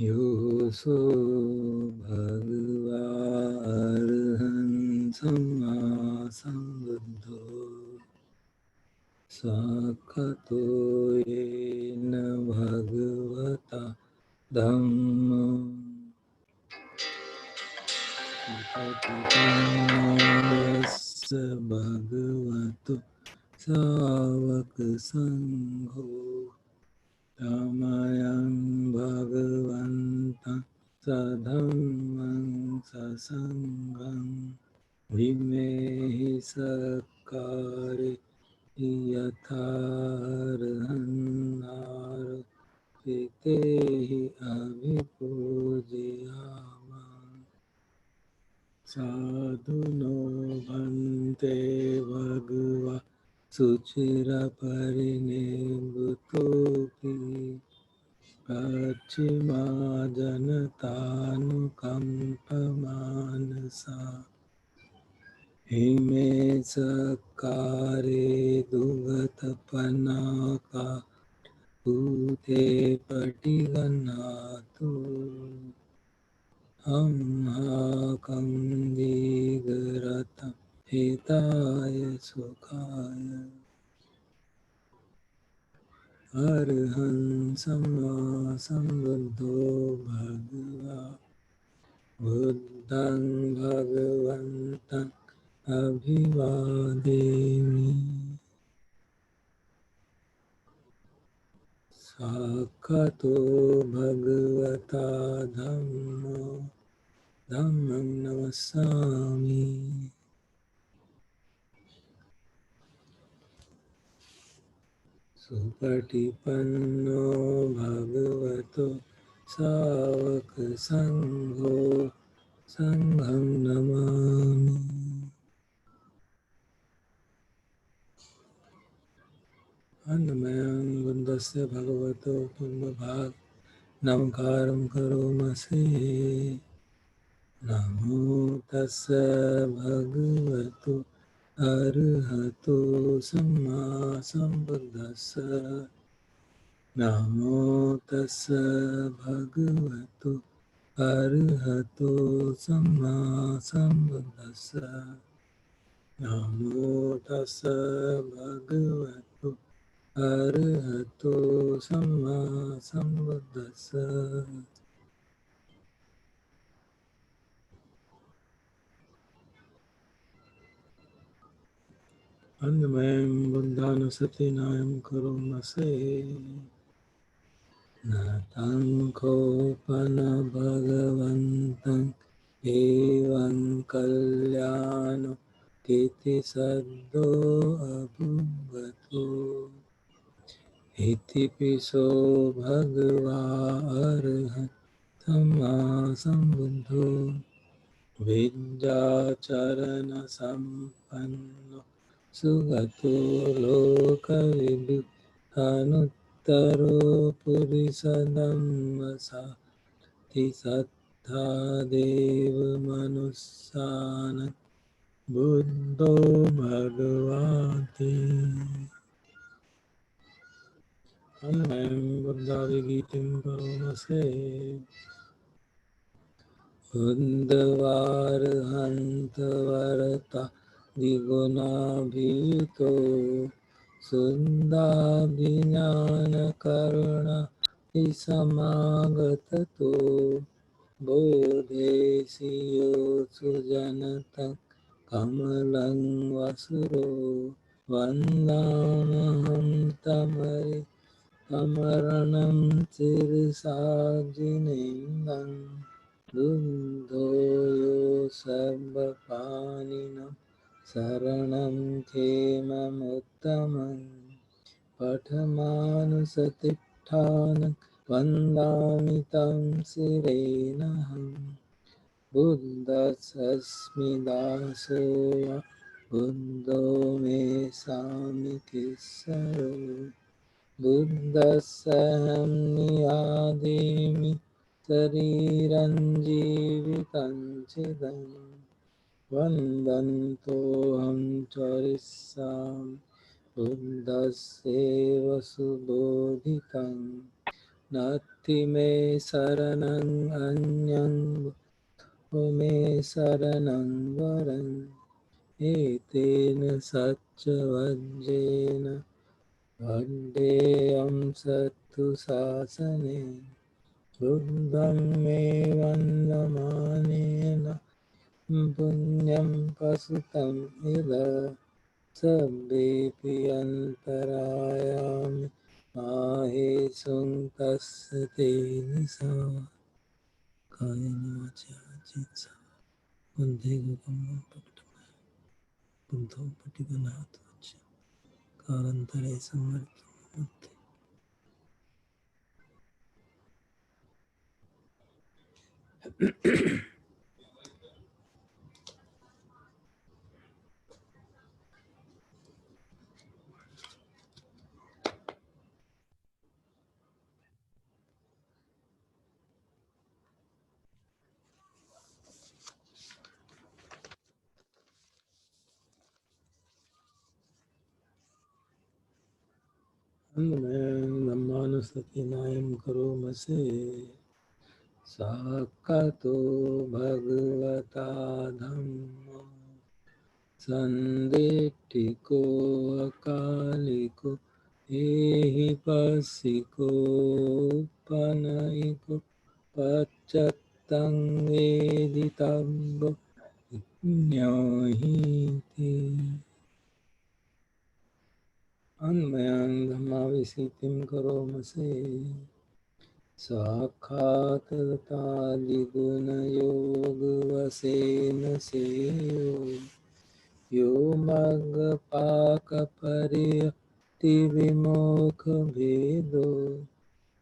योऽसो भगवा अर्हन् सम्मा सम्बुद्धो साक्षातो येन भगवता धम्मो यस्य भगवतो सावकसङ्घो रामायण भगवन्तं सधम्मं ससङ्गं विमेहि सत्कारे यथार्हन्नार प्रीतेः अभिपूजयामः साधुनो भन्ते भगवा शुचिरपरिनिर्वृतोऽपि पश्चिमा जनतानुकम्पमानसा हिमे सत्कारे दुगतपनाका भूते पटिगन्नातु हंहाकं हिताय सुखाय अर्हं सम्मा सम्बुद्धो भगवा बुद्धं भगवन्तं अभिवादेमि साक्षातो भगवता धम्मं नमस्सामि सुपटिपन्नो भगवतो सावकसङ्घो संघं नमामि अन्नमयं बुद्धस्य भगवतो पुण्यभाग नमकारं करोमि नमो तस्य भगवतो अरहतो सम्मा सम्बुद्धस्य नमो तस्य भगवतो अरहतो सम्मा सम्बुद्धस्य नमो तस्य भगवतो अरहतो सम्मा सम्बुद्धस्य अन्नमयं बुद्धानुसतीनायं करोमि नतं कोपन भगवन्तं एवं कल्याणो कीर्तिसद्दो अभूवतो इति पिशो भगवा अर्हन् सम्मा सम्बुद्धो विद्याचरणसम्पन्नो सुगतो लोकविदु अनुत्तरो पुरुषधम्मसाति सत्ता देवमनुष्यान् बुद्धो भगवाति अन्वयं बुद्धादिगीतिं करोमि बुद्धवार्हन्तवरता द्विगुणाभियुतो सुन्दाभिज्ञानकरुणा समागततो बोधेशियो सुजनतं कमलं वसुरो वन्दामहं अमरणं चिरसार्जिनेन्दं बुद्धो यो सर्वपाणिनं शरणं खेममुत्तमं पठमानुसतिष्ठानं वन्दामि तं शिरेणहं बुद्धस्मि दासोऽयं बुद्धो मे सामितिस्सरो बुद्धस्सहं नियादेमि शरीरं जीवितं चिदं वन्दन्तोऽहं चरिष्यामि बुद्धस्येव सुबोधितं नास्ति मे शरणं अन्यं मे शरणं वरम् एतेन सच्चवज्रेण वन्देऽहं सत्तु शासने बुद्धं मे वन्दमानेन पुण्यं पसुतं यदा सभ्येऽपि अन्तरायामि माहेशं तस्य तेन सा कायेन वाचा चेतसा वन्दे गुरुं पकटमय बुद्धौ पटिगनाथोच्च कालान्तरे सम्मर्तमूर्ते ब्रह्मानुसतिनायं करोमसे साक्षातो भगवता धम्मो सन्दिट्ठिको अकालिको एहि पस्सिको पनयिको पच्चत्तं वेदितव्यो ज्ञाहीति अन्मयं धम्माविसितिं करोमसे साक्षात् तादिगुणयोगवशेन सेयो यो मग्गपाकपरियतिविमुखभेदो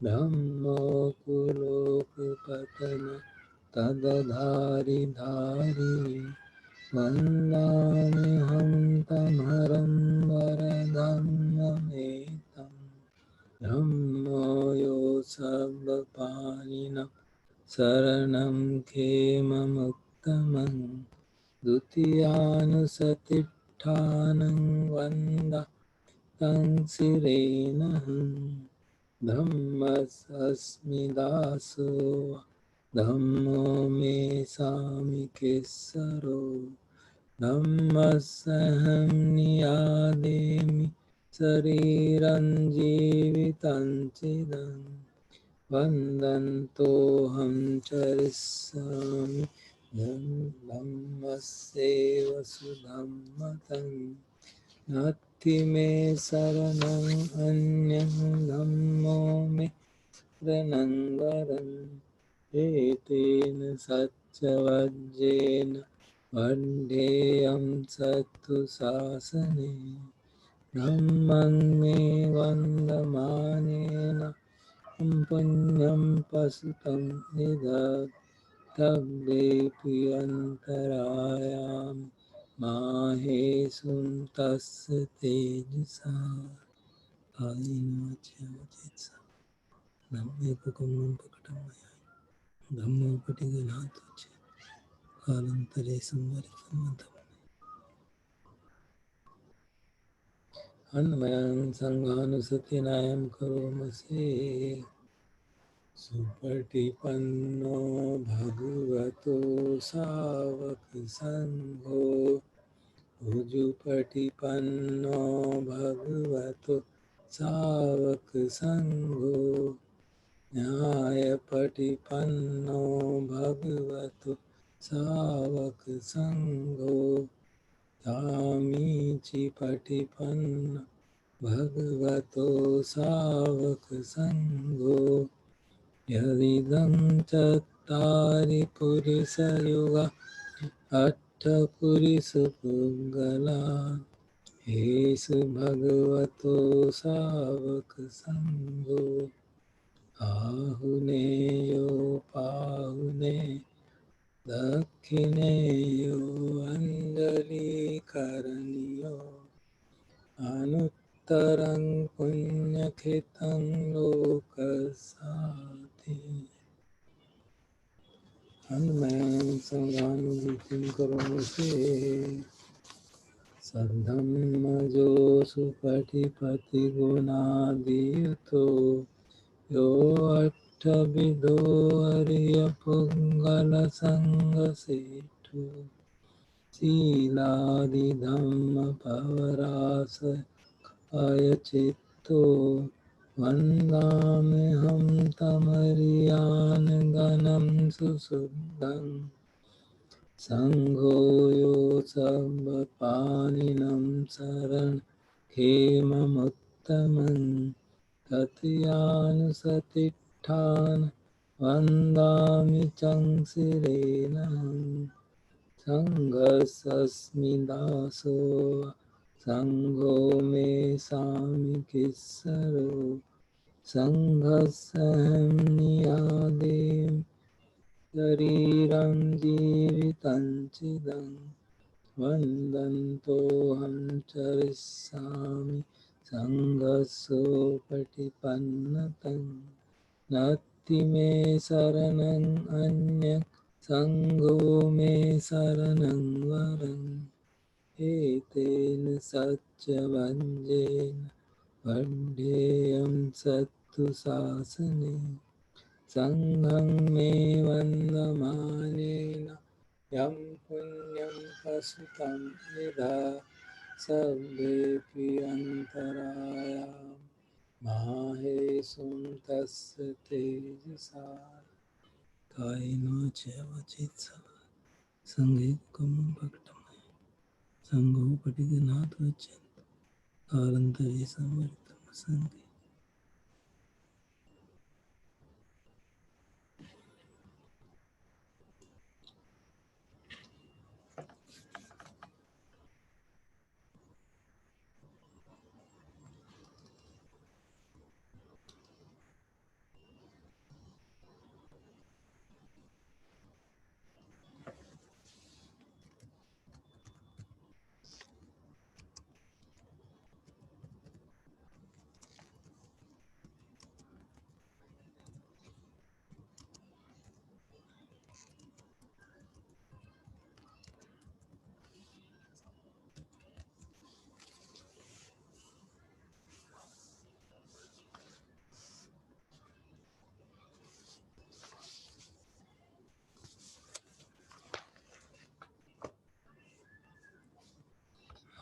ब्रह्मकुलोकपतन तदधारि वन्दाम्यहं तं वरदम्ममेतं धम्मो यो सर्वपाणिनं शरणं खेममुत्तमं द्वितीयानुसतिष्ठानं वन्दा तं शिरेणहं धम्मस्मि दासो धम्मो मे सामिकेश्वरो धम्मस्सहं नियादेमि शरीरं जीवितं चिदं वन्दन्तोऽहं चरिष्यामि धम्मस्यैव सुधम्मतं नास्ति मे शरणं अन्यं धम्मो मे शरणं वरम् एतेन सच्चवज्रेण वन्देऽहं सत्तु शासने धम्मं मे वन्दमानेन पुण्यं पसुतं निदत् तव्येऽपि अन्तरायामि माहेशं तस्य तेजसा कायेन वाचा चेतसा नम्येककुर्मं प्रकटमय धम्मो पटिगनाथोच्च कालान्तरे संवर्तमतम् अन्मयं सङ्गानुसतिनायं करोमसे सुपटिपन्नो भगवतो सावकसङ्घो उजुपटिपन्नो भगवतो सावकसङ्घो न्यायपटिपन्नो भगवतो सावकसङ्घो धामीचिपटिपन्नो भगवतो सावकसङ्घो यदिदं चत्तारि पुरुषयुगा अट्ठपुरुषपुङ्गला येषु भगवतो सावकसङ्घो आहुनेयो पाहुने दक्षिणेयो अञ्जलिकरणीयो अनुत्तरं पुण्यकृतं लोकसाति अन्मयं सदानुभूतिं करोमि सद्धम्मजो सुपटिपतिगुणादियुतो यो अष्टविधो हरिय पुंगल संग सेठु शीलादि धम्म पवरास अयचित्तो वन्दाम्यहं तमरियान् गणं सुशुद्धं सङ्घो यो सर्वपाणिनं शरणखेममुत्तमं तत्यानुसतिष्ठान् वन्दामि चं शिरेणहम् सङ्घर्षस्मि दासो सङ्घो मे सामिकिस्सरो सङ्घर्षं नियादेव शरीरं जीवितं चिदं वन्दन्तोऽहं चरिष्यामि सङ्घर्षोपटिपन्नतं नत्ति मे शरणं अन्यत् सङ्गो मे शरणं वरम् एतेन सत्यवञ्जेन वड्ढेयं सत्तु शासने सङ्घं मे वन्दमानेन यं पुण्यं प्रसुतं यदा सर्वेऽपि अन्तरायां माहेशं तस्य तेजसा कायेन च वचसा संघे भक्तमय संघो पठितनाथ वचन कालंतरे संवर्तम संघे।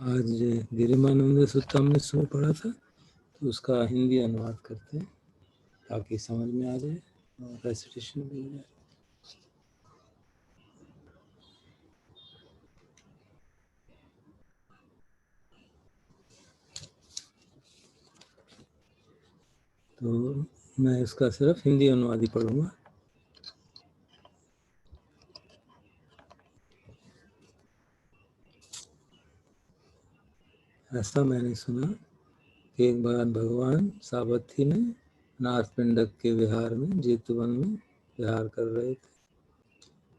आज गिरिमानंद सूत्र हमने सुबह पढ़ा था, तो उसका हिंदी अनुवाद करते हैं ताकि समझ में आ जाए और रेसिटेशन भी हो जाए। तो मैं इसका सिर्फ हिंदी अनुवाद ही पढ़ूंगा। ऐसा मैंने सुना कि एक बार भगवान साबरमती में नाथपिंडक के विहार में जेतवन में विहार कर रहे थे।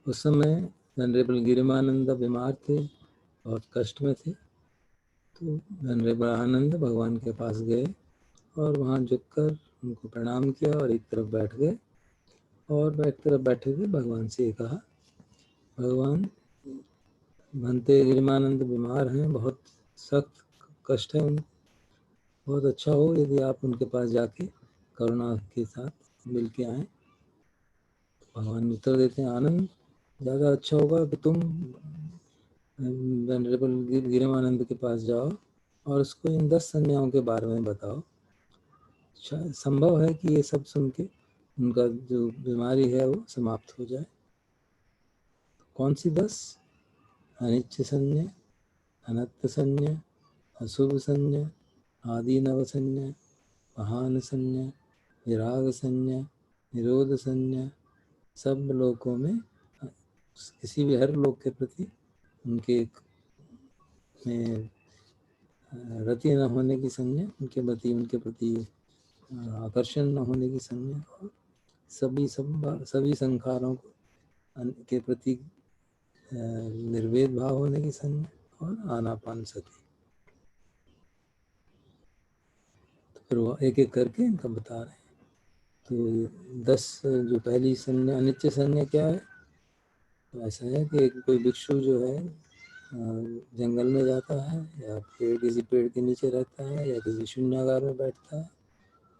उस समय वेनरेबल गिरिमानंद बीमार थे, बहुत कष्ट में थे। तो वेनरेबल आनंद भगवान के पास गए और वहाँ झुककर उनको प्रणाम किया और एक तरफ बैठ गए और एक तरफ बैठे हुए भगवान से कहा, भगवान भंते गिरिमानंद बीमार हैं, बहुत सख्त कष्ट है उनको, बहुत अच्छा हो यदि आप उनके पास जाके करुणा के साथ मिल के आए। भगवान उत्तर देते हैं, आनंद ज़्यादा अच्छा होगा कि तुम वेनरेबल गिरिमानंद के पास जाओ और उसको इन 10 संज्ञाओं के बारे में बताओ। संभव है कि ये सब सुन के उनका जो बीमारी है वो समाप्त हो जाए। कौन सी 10? अनिच्छ संज्ञा, अनत्त संज्ञा, अशुभ संज्ञा, आदिनव संज्ञा, महान संज्ञा, विराग संज्ञा, निरोध संज्ञा, सब लोकों में किसी भी हर लोक के प्रति उनके में रति न होने की संज्ञा, उनके प्रति आकर्षण न होने की संज्ञा, और सभी संखारों के प्रति निर्वेद भाव होने की संज्ञा, और आनापान सती। तो फिर वो एक एक करके इनका बता रहे हैं। तो 10 जो पहली संज्ञा अनित्य संज्ञा क्या है? तो ऐसा है कि कोई भिक्षु जो है जंगल में जाता है या किसी पेड़ के नीचे रहता है या किसी शून्यागार में बैठता है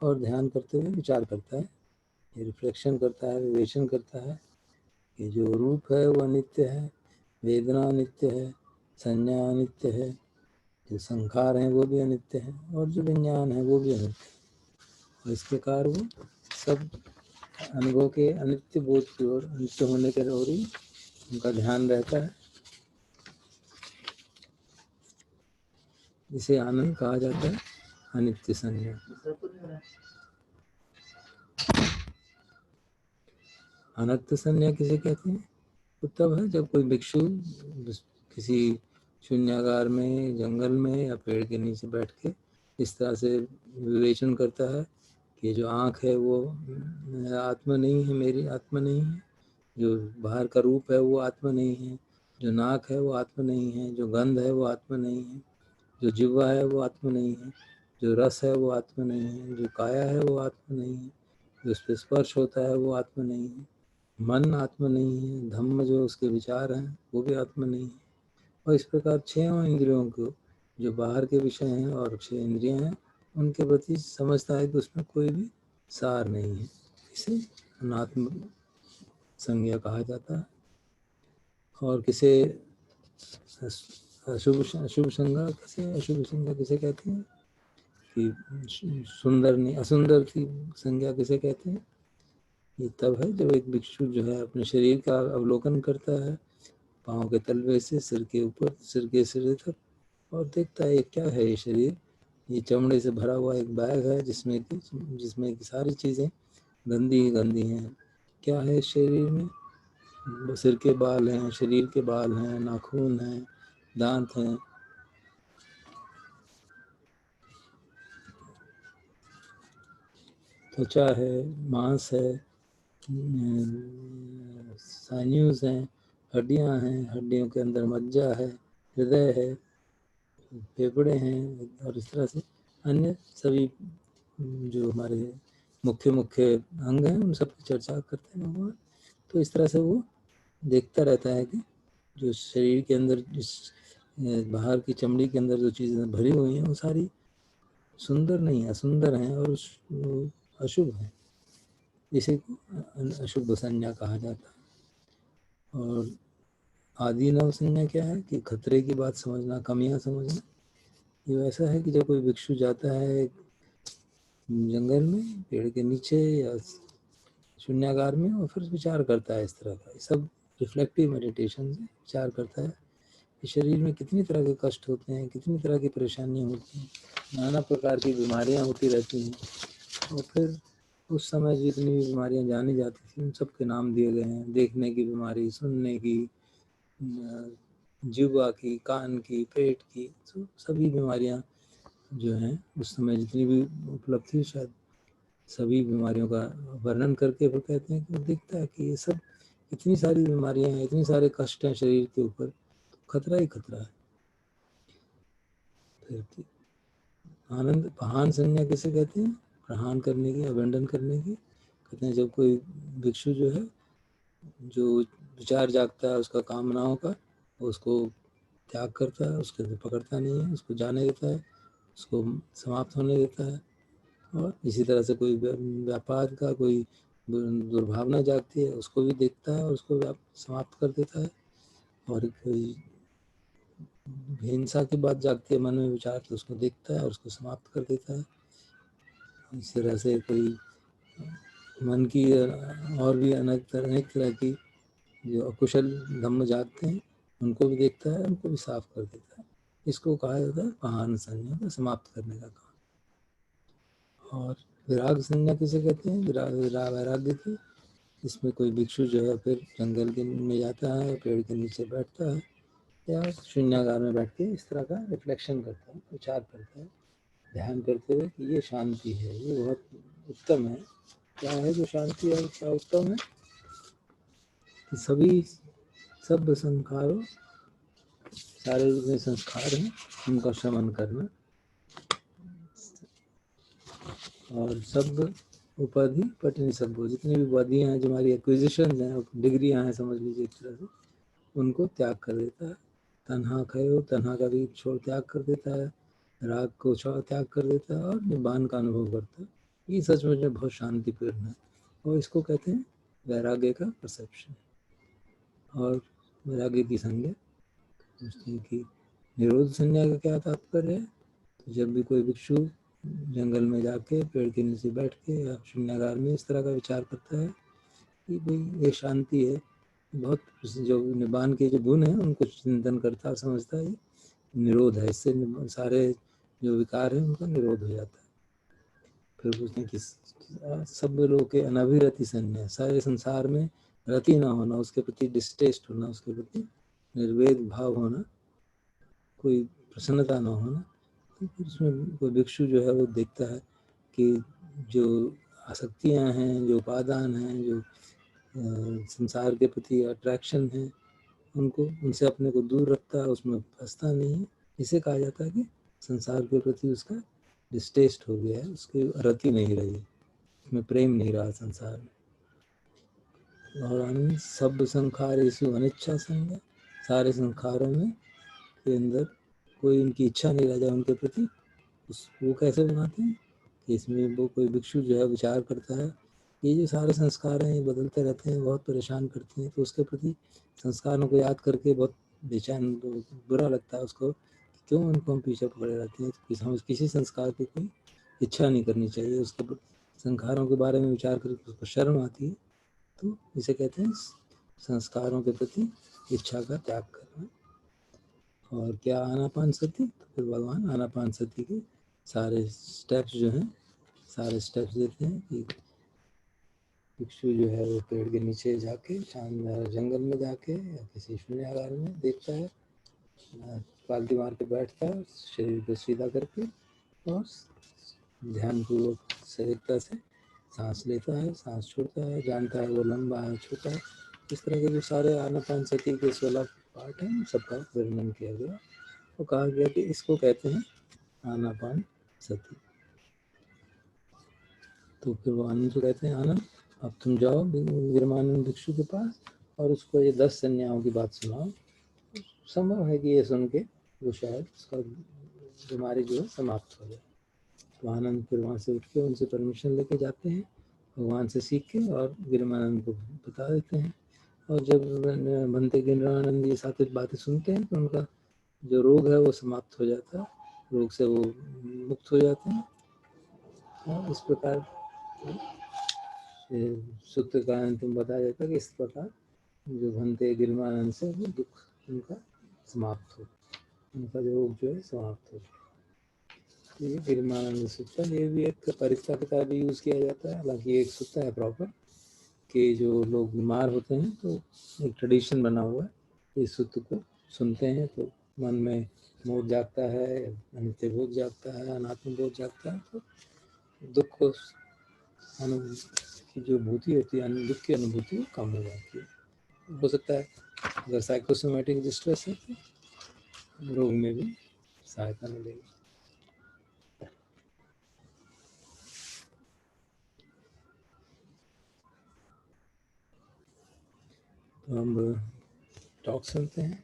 और ध्यान करते हुए विचार करता है, ये रिफ्लेक्शन करता है, विवेचन करता है कि जो रूप है वो अनित्य है, वेदना अनित्य है, संज्ञा अनित्य है, जो संखार हैं वो भी अनित्य है, और जो विज्ञान है वो भी अनित्य है। और इस प्रकार वो सब अनुभव के अनित्य बोध की ओर, अनित्य होने के ओर ही उनका ध्यान रहता है। इसे आनंद कहा जाता है, अनित्य संज्ञा। अनित्य संज्ञा किसे कहते हैं? तो तब है जब कोई भिक्षु किसी शून्यागार में, जंगल में या पेड़ के नीचे बैठ के इस तरह से विवेचन करता है कि जो आँख है वो आत्मा नहीं है, मेरी आत्मा नहीं है, जो बाहर का रूप है वो आत्मा नहीं है, जो नाक है वो आत्मा नहीं है, जो गंध है वो आत्मा नहीं है, जो जिह्वा है वो आत्मा नहीं है, जो रस है वो आत्मा नहीं है, जो काया है वो आत्मा नहीं है, जो उस पर स्पर्श होता है वो आत्मा नहीं है, मन आत्मा नहीं है, धम्म जो उसके विचार हैं वो भी आत्मा नहीं है। और इस प्रकार छह इंद्रियों को जो बाहर के विषय हैं और छह इंद्रियां हैं उनके प्रति समझता है कि उसमें कोई भी सार नहीं है। इसे अनात्म संज्ञा कहा जाता है। और किसे अशुभ संज्ञा किसे कहते हैं कि सुंदर नहीं, असुंदर की संज्ञा किसे कहते हैं? ये तब है जब एक भिक्षु जो है अपने शरीर का अवलोकन करता है, पाँव के तलवे से सिर के ऊपर, सिर के सिरे तक, और देखता है ये क्या है, ये शरीर, ये चमड़े से भरा हुआ एक बैग है जिसमें की सारी चीज़ें गंदी ही गंदी हैं। क्या है इस शरीर में? सिर के बाल हैं, शरीर के बाल हैं, नाखून हैं, दांत हैं, त्वचा है, मांस है, साइन्यूज हैं, हड्डियां हैं, हड्डियों के अंदर मज्जा है, हृदय है, फेफड़े हैं, और इस तरह से अन्य सभी जो हमारे मुख्य मुख्य अंग हैं उन सब की चर्चा करते हैं भगवान। तो इस तरह से वो देखता रहता है कि जो शरीर के अंदर, जिस बाहर की चमड़ी के अंदर जो चीज़ें भरी हुई हैं वो सारी सुंदर नहीं, असुंदर हैं और अशुभ हैं। इसे अशुभ संज्ञा कहा जाता है। और आदिनव संज्ञा क्या है कि खतरे की बात समझना, कमियां समझना। ये वैसा है कि जब कोई भिक्षु जाता है जंगल में, पेड़ के नीचे या शून्यागार में, और फिर विचार करता है इस तरह का, सब रिफ्लेक्टिव मेडिटेशन से विचार करता है कि शरीर में कितनी तरह के कष्ट होते हैं, कितनी तरह की परेशानियां होती हैं, नाना प्रकार की बीमारियां होती रहती हैं। और फिर उस समय जितनी भी बीमारियां जानी जाती थी उन सब के नाम दिए गए हैं। देखने की बीमारी, सुनने की, जिह्वा की, कान की, पेट की, तो सभी बीमारियां जो हैं उस समय जितनी भी उपलब्ध थी, शायद सभी बीमारियों का वर्णन करके वो कहते हैं कि वो दिखता है कि ये सब इतनी सारी बीमारियां हैं, इतने सारे कष्ट हैं शरीर के ऊपर, खतरा ही खतरा है। फिर आनंद पहान संज्ञा किसे कहते हैं? प्रहान करने की, अबंडन करने की। कहते हैं जब कोई भिक्षु जो है, जो विचार जागता है उसका कामनाओं का, उसको त्याग करता है, उसके पकड़ता नहीं है, उसको जाने देता है, उसको समाप्त होने देता है। और इसी तरह से कोई व्यापार का कोई दुर्भावना जागती है उसको भी देखता है और उसको समाप्त कर देता है। और कोई हिंसा की बात जागती है मन में विचार, तो उसको देखता है और उसको समाप्त कर देता है। इस तरह से कोई मन की और भी अनेक तरह की जो अकुशल धम्म जागते हैं उनको भी देखता है, उनको भी साफ कर देता है। इसको कहा जाता है पहान संज्ञा को समाप्त करने का काम। और विराग संज्ञा किसे कहते हैं? वैराग्य की। इसमें कोई भिक्षु जो है फिर जंगल के में जाता है, पेड़ के नीचे बैठता है या शून्यागार में बैठ के इस तरह का रिफ्लेक्शन करता है, विचार करता है, ध्यान करते हुए कि ये शांति है, ये बहुत उत्तम है। क्या है जो शांति है, क्या उत्तम है? कि सभी सब संस्कारों, सारे जितने संस्कार हैं उनका शमन करना, और सब उपाधि पटनी सब, जितनी भी उपाधियाँ हैं जो हमारी एक्विजिशन हैं, डिग्रियाँ हैं समझ लीजिए एक तरह से, उनको त्याग कर देता है। तन्हा खयो, तन्हा का भी छोड़ त्याग कर देता है, राग को त्याग कर देता है और निब्बान का अनुभव करता है। ये सचमुच में बहुत शांतिपूर्ण है, और इसको कहते हैं वैराग्य का परसेप्शन। और वैराग्य की संज्ञा पूछते हैं कि निरोध संज्ञा का क्या तात्पर्य है। तो जब भी कोई भिक्षु जंगल में जाके पेड़ के नीचे बैठ के या शून्यागार में इस तरह का विचार करता है कि भाई ये शांति है, बहुत जो निबान के जो गुण हैं उनको चिंतन करता है, समझता है निरोध है, इससे सारे जो विकार है उनका निरोध हो जाता है। फिर पूछते हैं कि सब लोगों के अनभिरति संज्ञा, सारे संसार में रति ना होना, उसके प्रति डिस्टेस्ट होना, उसके प्रति निर्वेद भाव होना, कोई प्रसन्नता ना होना। तो फिर उसमें कोई भिक्षु जो है वो देखता है कि जो आसक्तियां हैं, जो उपादान हैं, जो संसार के प्रति अट्रैक्शन है, उनको उनसे अपने को दूर रखता है, उसमें फंसता नहीं है। इसे कहा जाता है कि संसार के प्रति उसका डिस्टेस्ट हो गया है, उसकी रति नहीं रही, उसमें प्रेम नहीं रहा संसार में। और सब संखार यीशु अनिच्छा संज्ञा, सारे संखारों में के अंदर कोई उनकी इच्छा नहीं रह जाए उनके प्रति। वो कैसे बनाते हैं कि इसमें वो कोई भिक्षु जो है विचार करता है ये जो सारे संस्कार हैं ये बदलते रहते हैं, बहुत परेशान करते हैं, तो उसके प्रति संस्कारों को याद करके बहुत बेचैन, बुरा लगता है उसको, क्यों उनको हम पीछे पड़े रहते हैं। तो हम किसी संस्कार की कोई इच्छा नहीं करनी चाहिए, उसके संस्कारों के बारे में विचार करके उसको शर्म आती है, तो इसे कहते हैं संस्कारों के प्रति इच्छा का त्याग करना। और क्या आनापान सती, तो फिर भगवान आनापान सती के सारे स्टेप्स जो हैं, सारे स्टेप्स देते हैं कि भिक्षु जो है वो पेड़ के नीचे जाके शानदार जंगल में जाके या किसी शून्यागार में देखता है, पालती मार के बैठता है, शरीर को सीधा करके और ध्यानपूर्वक सजगता से सांस लेता है, सांस छोड़ता है, जानता है वो लंबा है छोटा है। इस तरह के जो सारे आनापान सती के 16 पार्ट हैं सबका वर्णन किया गया। तो कहा गया कि इसको कहते हैं आनापान सती। तो फिर वो आनंद को कहते हैं आनंद अब तुम जाओ गिरमानंद भिक्षु के पास और उसको ये 10 संज्ञाओं की बात सुनाओ। संभव है कि ये सुन के वो शायद उसका बीमारी जो है समाप्त हो जाए। तो आनंद फिर वहाँ से उठ के उनसे परमिशन लेके जाते हैं, भगवान से सीख के, और गिरमानंद को बता देते हैं। और जब बनते गिरमानंद ये साथ बातें सुनते हैं तो उनका जो रोग है वो समाप्त हो जाता है, रोग से वो मुक्त हो जाते हैं। और इस प्रकार सूत्र का अंतिम बताया जाता है कि इस प्रकार जो बनते गिरमानंद से वो दुख उनका समाप्त हो, उनका जो रोग जो है समाप्त हो। तो ये गिरमानंद सूत्र, ये भी एक परीक्षा के तरह भी यूज़ किया जाता है। हालांकि एक सूत्र है प्रॉपर कि जो लोग बीमार होते हैं तो एक ट्रेडिशन बना हुआ है, इस सूत्र को सुनते हैं तो मन में मोह जागता है, अनित्य बोध जागता है, अनात्म बोध जागता है, तो दुख को की जो अनुभूति होती है, दुख की अनुभूति वो कम हो जाती है। हो सकता है अगर साइकोसोमेटिक डिस्ट्रेस है तो रोग में भी सहायता मिलेगी। तो हम टॉक सुनते हैं।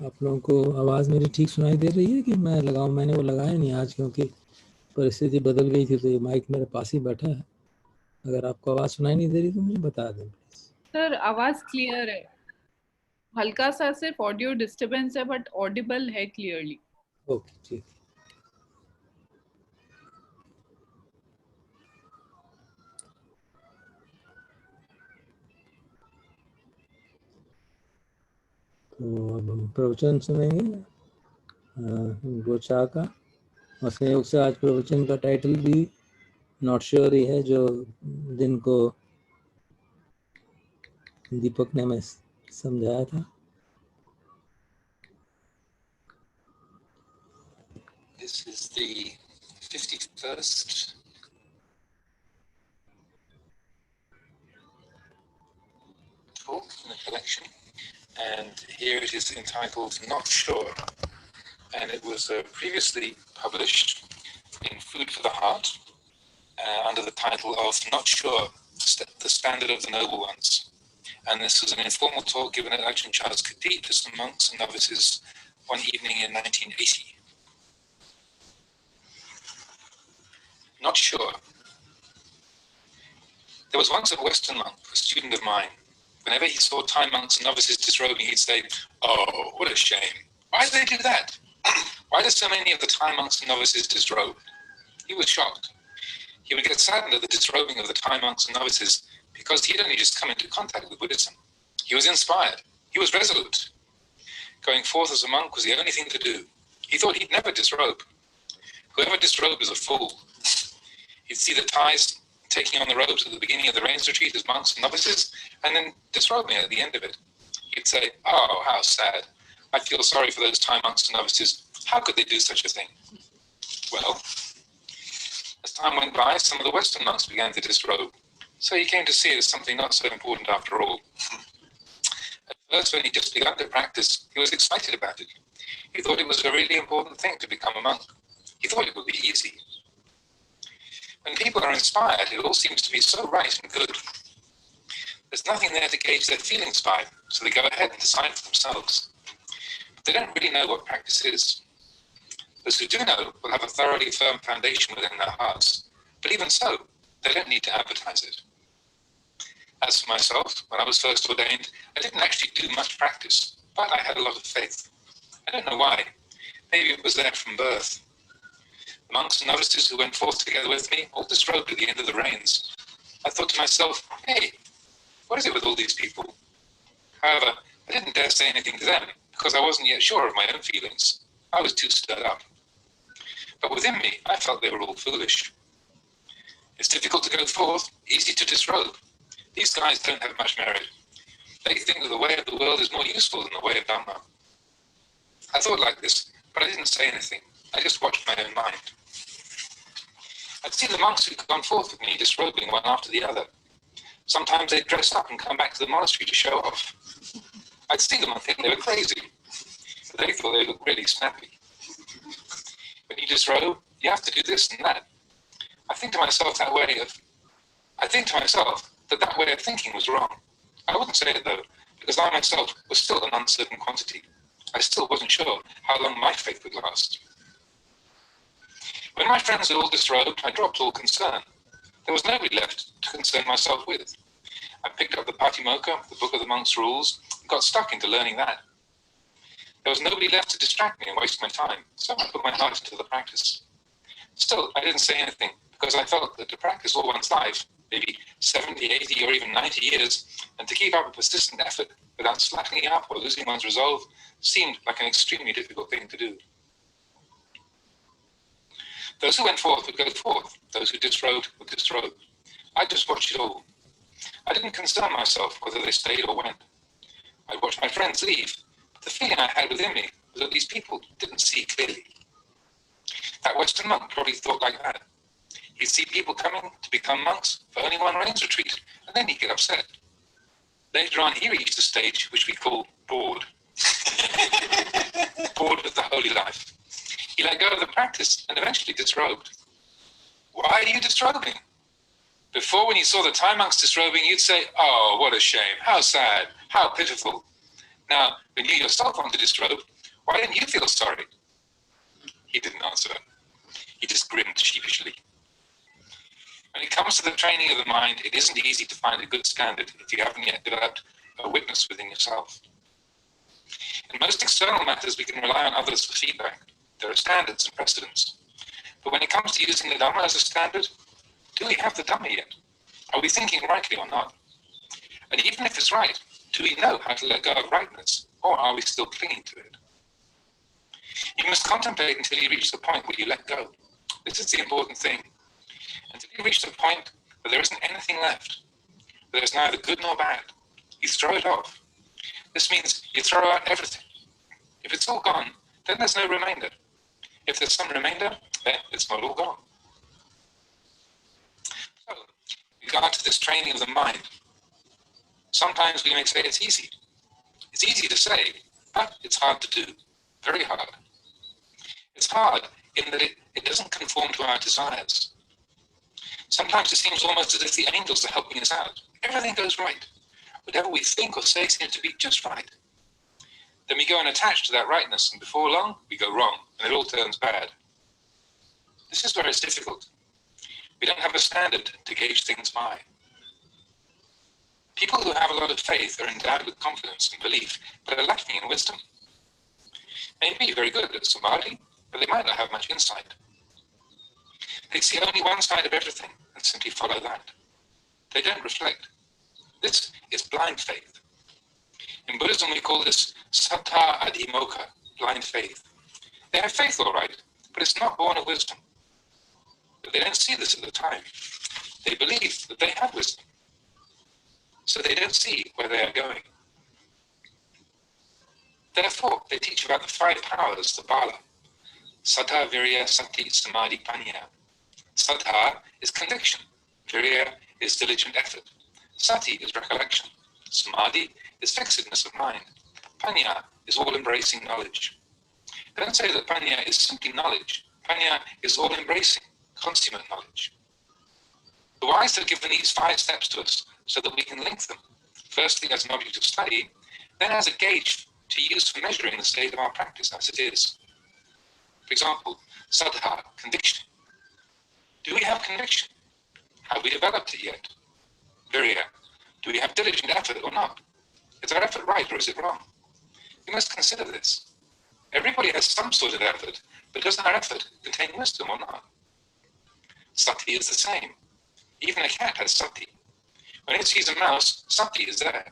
आप लोगों को आवाज़ मेरी ठीक सुनाई दे रही है कि मैं लगाऊं? मैंने वो लगाया नहीं आज क्योंकि परिस्थिति बदल गई थी, तो ये माइक मेरे पास ही बैठा है। अगर आपको आवाज़ सुनाई नहीं दे रही तो मुझे बता दें प्लीज। सर आवाज क्लियर है, हल्का सा सिर्फ ऑडियो डिस्टरबेंस है बट ऑडिबल है क्लियरली। ओके ठीक। तो अब हम प्रवचन सुनेंगे गोचा का, और संयोग से आज प्रवचन का टाइटल भी नॉट श्योर ही है, जो दिन को दीपक ने हमें समझाया था। This is the 51st talk in the collection, and here it is entitled Not Sure, and it was previously published in Food for the Heart under the title of Not Sure, the Standard of the Noble Ones. And this was an informal talk given at Ajahn Chah's Kuti to some monks and novices one evening in 1980. Not sure. There was once a Western monk, a student of mine. Whenever he saw Thai monks and novices disrobing, he'd say, "Oh, what a shame. Why do they do that? Why do so many of the Thai monks and novices disrobe?" He was shocked. He would get saddened at the disrobing of the Thai monks and novices because he had only just come into contact with Buddhism. He was inspired. He was resolute. Going forth as a monk was the only thing to do. He thought he'd never disrobe. Whoever disrobed was a fool. He'd see the Thais taking on the robes at the beginning of the rains retreat as monks and novices, and then disrobing at the end of it. He'd say, "Oh, how sad. I feel sorry for those Thai monks and novices. How could they do such a thing?" Well, as time went by, some of the Western monks began to disrobe, so he came to see it as something not so important after all. At first, when he just began to practice, he was excited about it. He thought it was a really important thing to become a monk. He thought it would be easy. When people are inspired, it all seems to be so right and good. There's nothing there to gauge their feelings by, so they go ahead and decide for themselves. But they don't really know what practice is. Those who do know will have a thoroughly firm foundation within their hearts, but even so, they don't need to advertise it. As for myself, when I was first ordained, I didn't actually do much practice, but I had a lot of faith. I don't know why. Maybe it was there from birth. The monks and novices who went forth together with me all disrobed at the end of the rains. I thought to myself, "Hey, what is it with all these people?" However, I didn't dare say anything to them because I wasn't yet sure of my own feelings. I was too stirred up. But within me, I felt they were all foolish. It's difficult to go forth, easy to disrobe. These guys don't have much merit. They think that the way of the world is more useful than the way of Dhamma. I thought like this, but I didn't say anything. I just watched my own mind. I'd see the monks who'd gone forth with me disrobing one after the other. Sometimes they'd dress up and come back to the monastery to show off. I'd see them and think they were crazy, but they thought they looked really snappy. When you disrobe, you have to do this and that. I think to myself that way of thinking was wrong. I wouldn't say it though, because I myself was still an uncertain quantity. I still wasn't sure how long my faith would last. When my friends had all disrobed, I dropped all concern. There was nobody left to concern myself with. I picked up the Patimokkha, the Book of the Monk's Rules, and got stuck into learning that. There was nobody left to distract me and waste my time, so I put my heart into the practice. Still, I didn't say anything, because I felt that to practice all one's life, maybe 70, 80, or even 90 years, and to keep up a persistent effort without slackening up or losing one's resolve, seemed like an extremely difficult thing to do. Those who went forth would go forth. Those who disrobed would disrobe. I just watched it all. I didn't concern myself whether they stayed or went. I watched my friends leave, but the feeling I had within me was that these people didn't see clearly. That Western monk probably thought like that. He'd see people coming to become monks for only one rains retreat, and then he'd get upset. Later on, he reached a stage which we call bored. Bored with the holy life. He let go of the practice and eventually disrobed. Why are you disrobing? Before, when you saw the Thai monks disrobing, you'd say, "Oh, what a shame, how sad, how pitiful." Now, when you yourself want to disrobe, why didn't you feel sorry? He didn't answer. He just grinned sheepishly. When it comes to the training of the mind, it isn't easy to find a good standard if you haven't yet developed a witness within yourself. In most external matters, we can rely on others for feedback. There are standards and precedents. But when it comes to using the Dhamma as a standard, do we have the Dhamma yet? Are we thinking rightly or not? And even if it's right, do we know how to let go of rightness, or are we still clinging to it? You must contemplate until you reach the point where you let go. This is the important thing. Until you reach the point where there isn't anything left, where there's neither good nor bad, you throw it off. This means you throw out everything. If it's all gone, then there's no remainder. If there's some remainder, then it's not all gone. So, with regard to this training of the mind, sometimes we may say it's easy. It's easy to say, but it's hard to do. Very hard. It's hard in that it doesn't conform to our desires. Sometimes it seems almost as if the angels are helping us out. Everything goes right. Whatever we think or say seems to be just right. Then we go and attach to that rightness, and before long, we go wrong, and it all turns bad. This is where it's difficult. We don't have a standard to gauge things by. People who have a lot of faith are endowed with confidence and belief, but are lacking in wisdom. They may be very good at samadhi, but they might not have much insight. They see only one side of everything and simply follow that. They don't reflect. This is blind faith. In Buddhism, we call this saddha adhimokkha, blind faith. They have faith, all right, but it's not born of wisdom. But they don't see this at the time. They believe that they have wisdom, so they don't see where they are going. Therefore, they teach about the 5 powers, the bala: saddha, virya, sati, samadhi, panya. Saddha is conviction. Virya is diligent effort. Sati is recollection. Samadhi is fixedness of mind. Panya is all-embracing knowledge. Don't say that panya is simply knowledge. Panya is all-embracing, consummate knowledge. The wise have given these 5 steps to us so that we can link them, firstly as an object of study, then as a gauge to use for measuring the state of our practice as it is. For example, saddha, conviction. Do we have conviction? Have we developed it yet? Virya, do we have diligent effort or not? Is our effort right or is it wrong? We must consider this. Everybody has some sort of effort, but does our effort contain wisdom or not? Sati is the same. Even a cat has sati. When it sees a mouse, sati is there.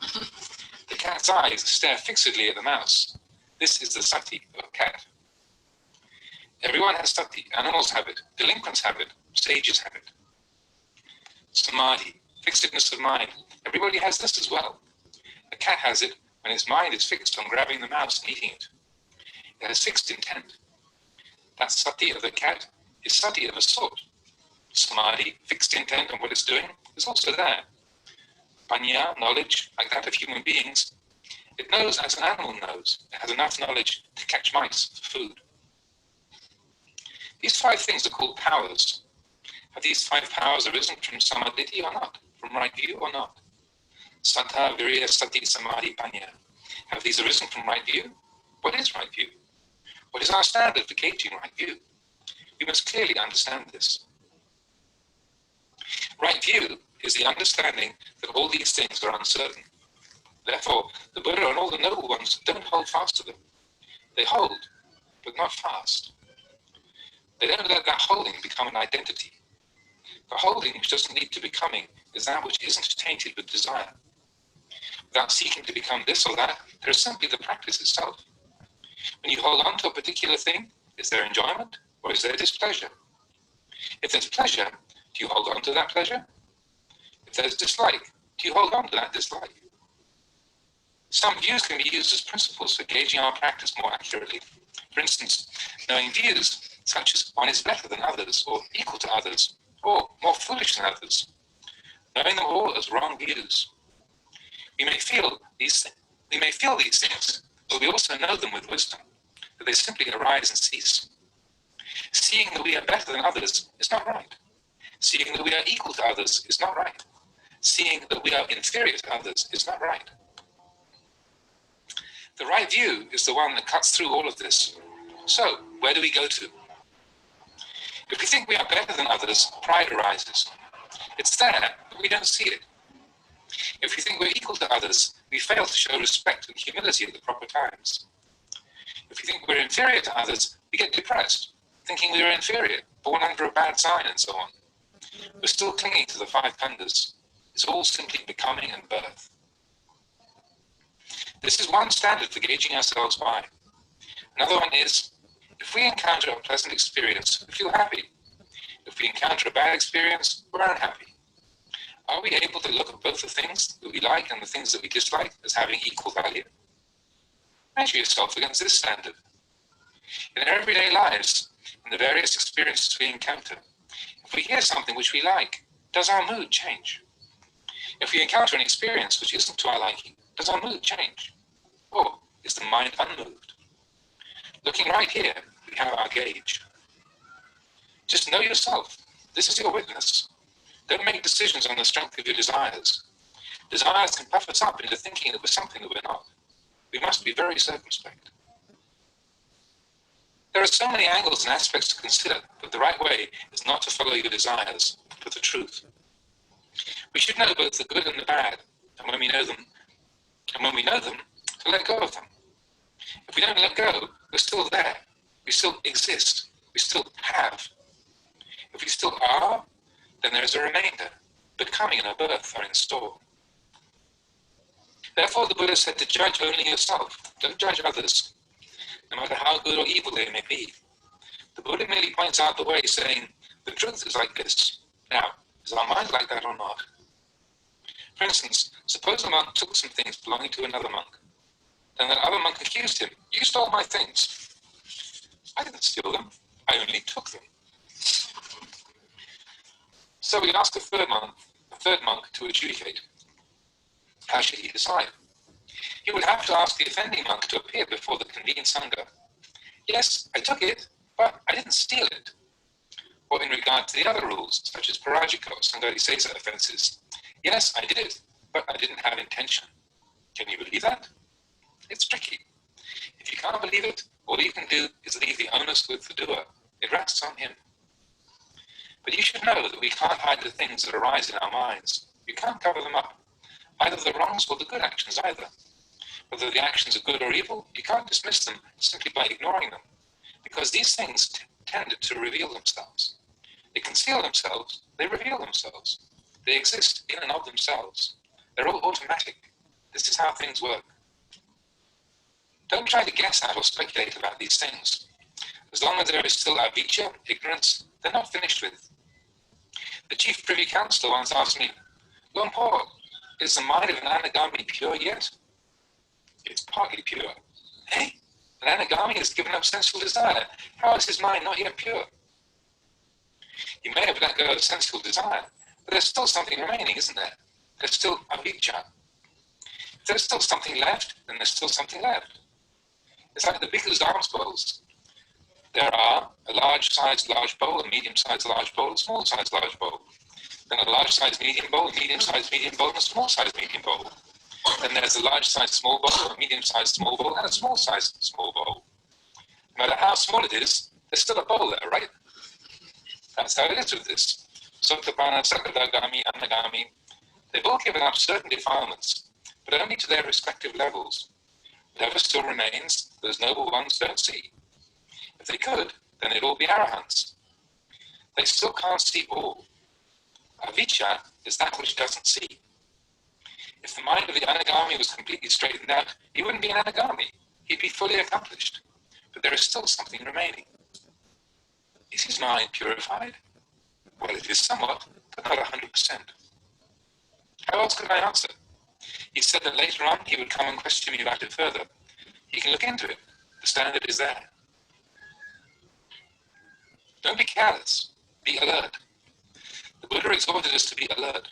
The cat's eyes stare fixedly at the mouse. This is the sati of a cat. Everyone has sati. Animals have it. Delinquents have it. Sages have it. Samadhi, fixedness of mind. Everybody has this as well. A cat has it when its mind is fixed on grabbing the mouse and eating it. It has fixed intent. That sati of the cat is sati of a sort. Samadhi, fixed intent on what it's doing, is also there. Panya, knowledge, like that of human beings, it knows as an animal knows. It has enough knowledge to catch mice for food. These 5 things are called powers. Have these 5 powers arisen from samadhi or not? From right view or not? Saddha, virya, sati, samadhi, panya. Have these arisen from right view? What is right view? What is our standard for gauging right view? We must clearly understand this. Right view is the understanding that all these things are uncertain. Therefore, the Buddha and all the noble ones don't hold fast to them. They hold, but not fast. They don't let that holding become an identity. The holding which doesn't lead to becoming is that which isn't tainted with desire. Without seeking to become this or that, there is simply the practice itself. When you hold on to a particular thing, is there enjoyment or is there displeasure? If there's pleasure, do you hold on to that pleasure? If there's dislike, do you hold on to that dislike? Some views can be used as principles for gauging our practice more accurately. For instance, knowing views such as one is better than others, or equal to others, or more foolish than others. Knowing them all as wrong views. We may feel these things, but we also know them with wisdom, that they simply arise and cease. Seeing that we are better than others is not right. Seeing that we are equal to others is not right. Seeing that we are inferior to others is not right. The right view is the one that cuts through all of this. So, where do we go to? If we think we are better than others, pride arises. It's there, but we don't see it. If we think we're equal to others, we fail to show respect and humility at the proper times. If we think we're inferior to others, we get depressed, thinking we are inferior, born under a bad sign, and so on. We're still clinging to the 5 khandhas. It's all simply becoming and birth. This is one standard for gauging ourselves by. Another one is, if we encounter a pleasant experience, we feel happy. If we encounter a bad experience, we're unhappy. Are we able to look at both the things that we like and the things that we dislike as having equal value? Measure yourself against this standard. In our everyday lives, in the various experiences we encounter, if we hear something which we like, does our mood change? If we encounter an experience which isn't to our liking, does our mood change? Or is the mind unmoved? Looking right here, we have our gauge. Just know yourself. This is your witness. Don't make decisions on the strength of your desires. Desires can puff us up into thinking that we're something that we're not. We must be very circumspect. There are so many angles and aspects to consider, but the right way is not to follow your desires, but the truth. We should know both the good and the bad, and when we know them, to let go of them. If we don't let go, we're still there. We still exist. We still have. If we still are, then there is a remainder. Becoming and a birth are in store. Therefore, the Buddha said to judge only yourself. Don't judge others, no matter how good or evil they may be. The Buddha merely points out the way, saying, the truth is like this. Now, is our mind like that or not? For instance, suppose a monk took some things belonging to another monk. Then that other monk accused him. You stole my things. I didn't steal them. I only took them. So we asked a third monk to adjudicate. How should he decide? He would have to ask the offending monk to appear before the convened Sangha. Yes, I took it, but I didn't steal it. Or in regard to the other rules, such as parajika or Sanghadisesa offences. Yes, I did it, but I didn't have intention. Can you believe that? It's tricky. If you can't believe it, all you can do is leave the onus with the doer. It rests on him. But you should know that we can't hide the things that arise in our minds. You can't cover them up, either the wrongs or the good actions either. Whether the actions are good or evil, you can't dismiss them simply by ignoring them, because these things tend to reveal themselves. They conceal themselves, they reveal themselves. They exist in and of themselves. They're all automatic. This is how things work. Don't try to guess at or speculate about these things. As long as there is still avijja, ignorance, they're not finished with. The chief privy councillor once asked me, Luang Por, is the mind of an anagami pure yet? It's partly pure. Hey, an anagami has given up sensual desire. How is his mind not yet pure? He may have let go of sensual desire, but there's still something remaining, isn't there? There's still avijja. If there's still something left, then there's still something left. It's like the bhikkhu's alms bowls. There are a large-sized large bowl, a medium-sized large bowl, a small-sized large bowl. Then a large-sized medium bowl, a medium-sized medium bowl, and a small-sized medium bowl. Then there's a large-sized small bowl, a medium-sized small bowl, and a small-sized small bowl. No matter how small it is, there's still a bowl there, right? That's how it is with this. Sotapanna, Sakadagami, Anagami, they've all given up certain defilements, but only to their respective levels. Whatever still remains, those noble ones don't see. If they could, then they'd all be arahants. They still can't see all. Avijja is that which doesn't see. If the mind of the anagami was completely straightened out, he wouldn't be an anagami. He'd be fully accomplished. But there is still something remaining. Is his mind purified? Well, it is somewhat, but not 100%. How else could I answer? He said that later on he would come and question me about it further. He can look into it. The standard is there. Don't be careless. Be alert. The Buddha exhorted us to be alert.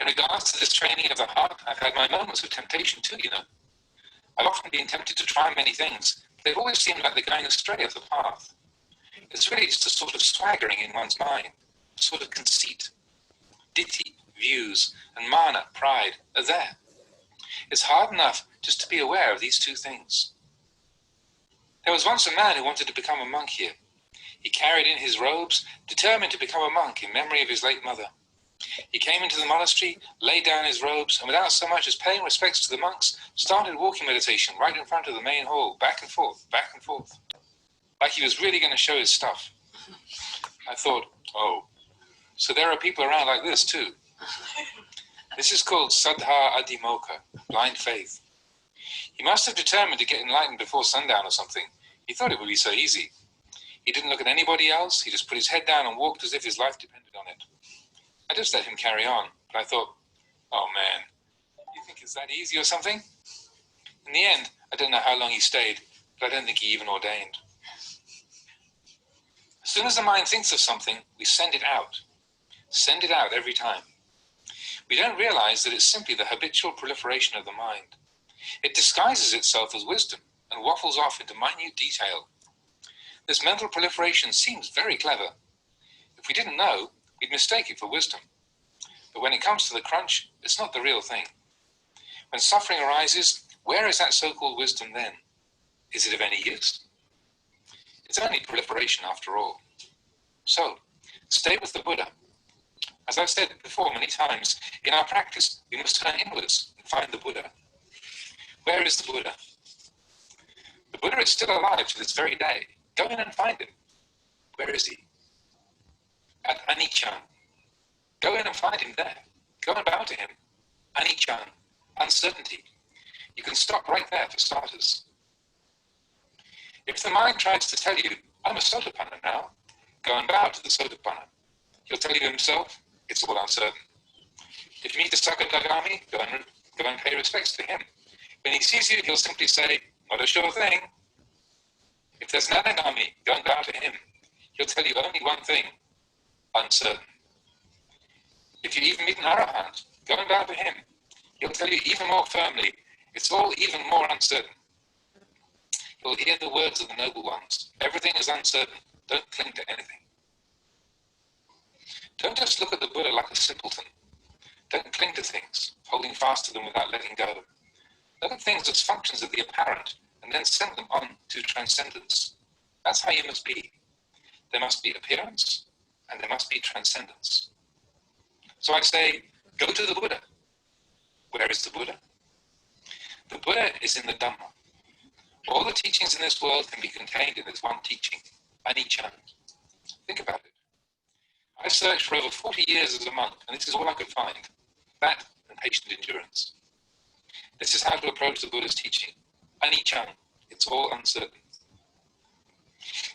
In regards to this training of the heart, I've had my moments of temptation too, you know. I've often been tempted to try many things, but they've always seemed like they're going astray of the path. It's really just a sort of swaggering in one's mind, a sort of conceit. Ditthi, views, and mana, pride, are there. It's hard enough just to be aware of these two things. There was once a man who wanted to become a monk here. He carried in his robes, determined to become a monk in memory of his late mother. He came into the monastery, laid down his robes, and without so much as paying respects to the monks, started walking meditation right in front of the main hall, back and forth, like he was really going to show his stuff. I thought, oh, so there are people around like this too. This is called Saddha Adhimokkha, blind faith. He must have determined to get enlightened before sundown or something. He thought it would be so easy. He didn't look at anybody else. He just put his head down and walked as if his life depended on it. I just let him carry on, but I thought, oh man, you think it's that easy or something? In the end, I don't know how long he stayed, but I don't think he even ordained. As soon as the mind thinks of something, we send it out. Send it out every time. We don't realize that it's simply the habitual proliferation of the mind. It disguises itself as wisdom and waffles off into minute detail. This mental proliferation seems very clever. If we didn't know, we'd mistake it for wisdom. But when it comes to the crunch, it's not the real thing. When suffering arises, where is that so-called wisdom then? Is it of any use? It's only proliferation after all. So, stay with the Buddha. As I've said before many times, in our practice, we must turn inwards and find the Buddha. Where is the Buddha? The Buddha is still alive to this very day. Go in and find him. Where is he? At Anicca. Go in and find him there. Go and bow to him. Anicca, uncertainty. You can stop right there for starters. If the mind tries to tell you, I'm a Sotapanna now, go and bow to the Sotapanna. He'll tell you himself, it's all uncertain. If you meet the Sakadagami, go and pay respects to him. When he sees you, he'll simply say, not a sure thing. If there's an Anagami, go and bow to him. He'll tell you only one thing, uncertain. If you even meet an Arahant, go and bow to him. He'll tell you even more firmly, it's all even more uncertain. You'll hear the words of the noble ones. Everything is uncertain. Don't cling to anything. Don't just look at the Buddha like a simpleton. Don't cling to things, holding fast to them without letting go. Look at things as functions of the apparent and then send them on to transcendence. That's how you must be. There must be appearance and there must be transcendence. So I say, go to the Buddha. Where is the Buddha? The Buddha is in the Dhamma. All the teachings in this world can be contained in this one teaching, Anicca. Think about it. I searched for over 40 years as a monk, and this is all I could find. That and patient endurance. This is how to approach the Buddha's teaching. Anicca, it's all uncertain.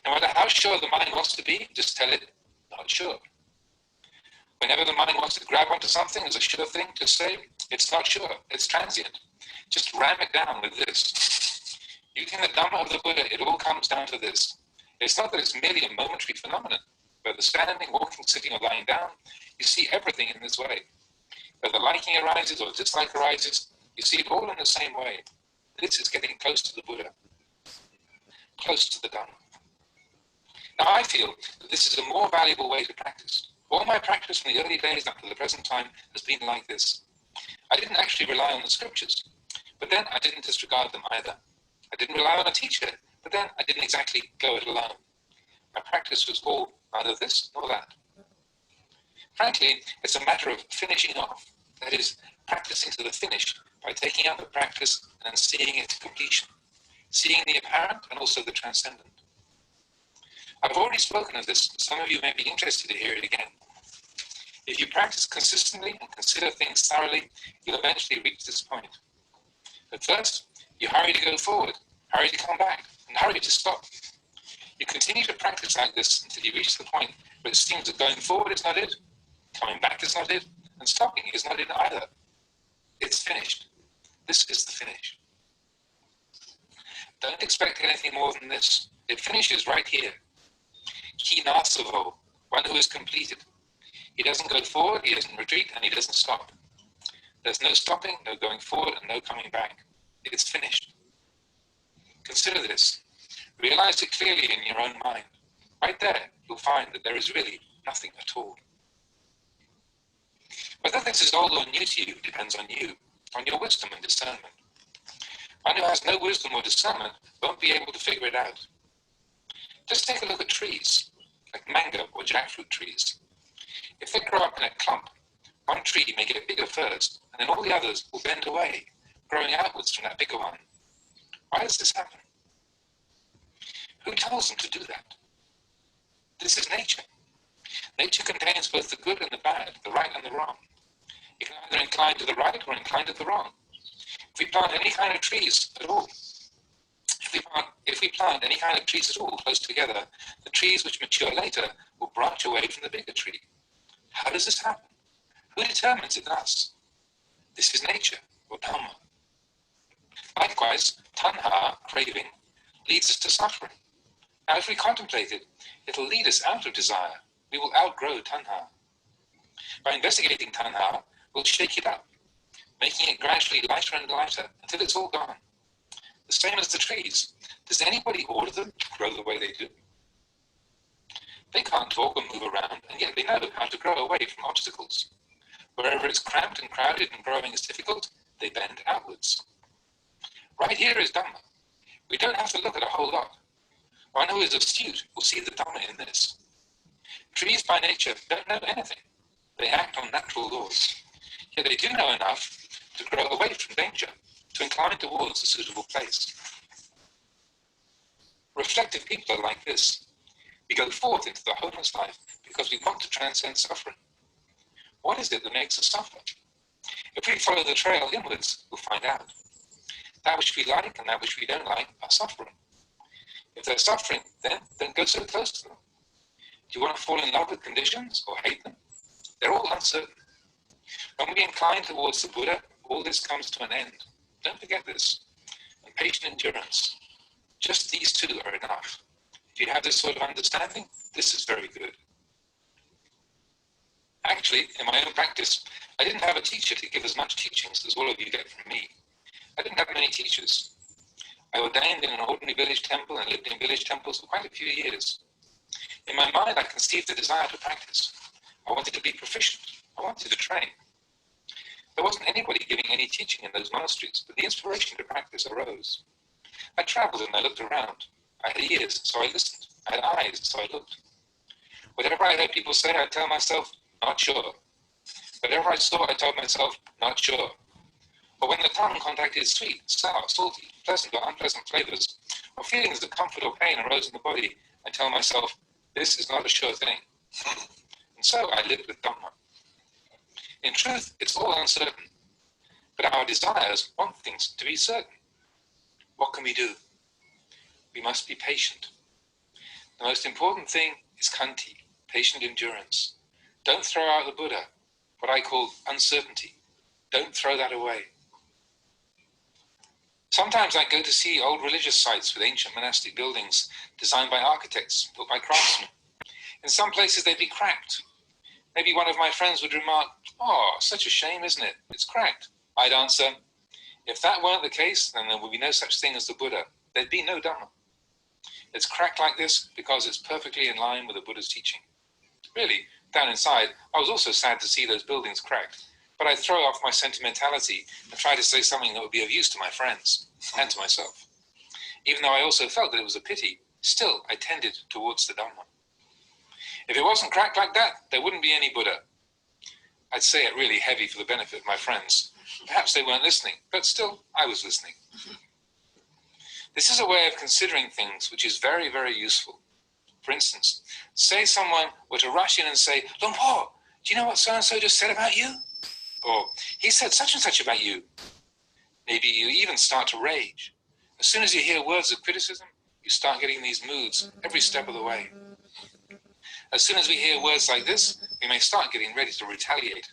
No matter how sure the mind wants to be, just tell it, not sure. Whenever the mind wants to grab onto something as a sure thing, just say, it's not sure, it's transient. Just ram it down with this. Using the Dhamma of the Buddha, it all comes down to this. It's not that it's merely a momentary phenomenon. Whether standing, walking, sitting, or lying down, you see everything in this way. Whether liking arises or dislike arises, you see it all in the same way. This is getting close to the Buddha, close to the Dhamma. Now I feel that this is a more valuable way to practice. All my practice from the early days up to the present time has been like this. I didn't actually rely on the scriptures, but then I didn't disregard them either. I didn't rely on a teacher, but then I didn't exactly go it alone. My practice was all neither this nor that. Frankly, it's a matter of finishing off. That is, practicing to the finish by taking out the practice and seeing it to completion. Seeing the apparent and also the transcendent. I've already spoken of this, but some of you may be interested to hear it again. If you practice consistently and consider things thoroughly, you'll eventually reach this point. At first, you hurry to go forward, hurry to come back, and hurry to stop. You continue to practice like this until you reach the point where it seems that going forward is not it, coming back is not it, and stopping is not it either. It's finished. This is the finish. Don't expect anything more than this. It finishes right here. Kinasavo, one who is completed. He doesn't go forward, he doesn't retreat, and he doesn't stop. There's no stopping, no going forward, and no coming back. It's finished. Consider this. Realize it clearly in your own mind. Right there, you'll find that there is really nothing at all. Whether this is old or new to you depends on you, on your wisdom and discernment. One who has no wisdom or discernment won't be able to figure it out. Just take a look at trees, like mango or jackfruit trees. If they grow up in a clump, one tree may get bigger first, and then all the others will bend away, growing outwards from that bigger one. Why does this happen? Who tells them to do that? This is nature. Nature contains both the good and the bad, the right and the wrong. You can either incline to the right or incline to the wrong. If we plant any kind of trees at all, if we plant any kind of trees at all close together, the trees which mature later will branch away from the bigger tree. How does this happen? Who determines it thus? This is nature, or Dhamma. Likewise, tanha, craving, leads us to suffering. Now, if we contemplate it, it'll lead us out of desire. We will outgrow tanha. By investigating tanha, we'll shake it up, making it gradually lighter and lighter until it's all gone. The same as the trees. Does anybody order them to grow the way they do? They can't talk or move around, and yet they know how to grow away from obstacles. Wherever it's cramped and crowded and growing is difficult, they bend outwards. Right here is Dhamma. We don't have to look at a whole lot. One who is astute will see the Dhamma in this. Trees by nature don't know anything. They act on natural laws. Yet they do know enough to grow away from danger, to incline towards a suitable place. Reflective people are like this. We go forth into the homeless life because we want to transcend suffering. What is it that makes us suffer? If we follow the trail inwards, we'll find out. That which we like and that which we don't like are suffering. If they're suffering, then don't go so close to them. Do you want to fall in love with conditions or hate them? They're all uncertain. When we incline towards the Buddha, all this comes to an end. Don't forget this. And patient endurance. Just these two are enough. If you have this sort of understanding, this is very good. Actually, in my own practice, I didn't have a teacher to give as much teachings as all of you get from me. I didn't have many teachers. I ordained in an ordinary village temple and lived in village temples for quite a few years. In my mind, I conceived the desire to practice. I wanted to be proficient. I wanted to train. There wasn't anybody giving any teaching in those monasteries, but the inspiration to practice arose. I traveled and I looked around. I had ears, so I listened. I had eyes, so I looked. Whatever I heard people say, I'd tell myself, not sure. Whatever I saw, I told myself, not sure. But when the tongue contacted sweet, sour, salty, pleasant or unpleasant flavors, or feelings of comfort or pain arose in the body, I tell myself, this is not a sure thing. And so I lived with Dhamma. In truth, it's all uncertain. But our desires want things to be certain. What can we do? We must be patient. The most important thing is khanti, patient endurance. Don't throw out the Buddha, what I call uncertainty. Don't throw that away. Sometimes I go to see old religious sites with ancient monastic buildings designed by architects, built by craftsmen. In some places they'd be cracked. Maybe one of my friends would remark, "Oh, such a shame, isn't it? It's cracked." I'd answer, if that weren't the case, then there would be no such thing as the Buddha. There'd be no Dhamma. It's cracked like this because it's perfectly in line with the Buddha's teaching. Really, down inside, I was also sad to see those buildings cracked, but I'd throw off my sentimentality and try to say something that would be of use to my friends and to myself. Even though I also felt that it was a pity, still I tended towards the Dhamma. If it wasn't cracked like that, there wouldn't be any Buddha. I'd say it really heavy for the benefit of my friends. Perhaps they weren't listening, but still, I was listening. This is a way of considering things which is very, very useful. For instance, say someone were to rush in and say, "Luang Por, do you know what so-and-so just said about you?" Or, "He said such and such about you." Maybe you even start to rage. As soon as you hear words of criticism, you start getting these moods every step of the way. As soon as we hear words like this, we may start getting ready to retaliate.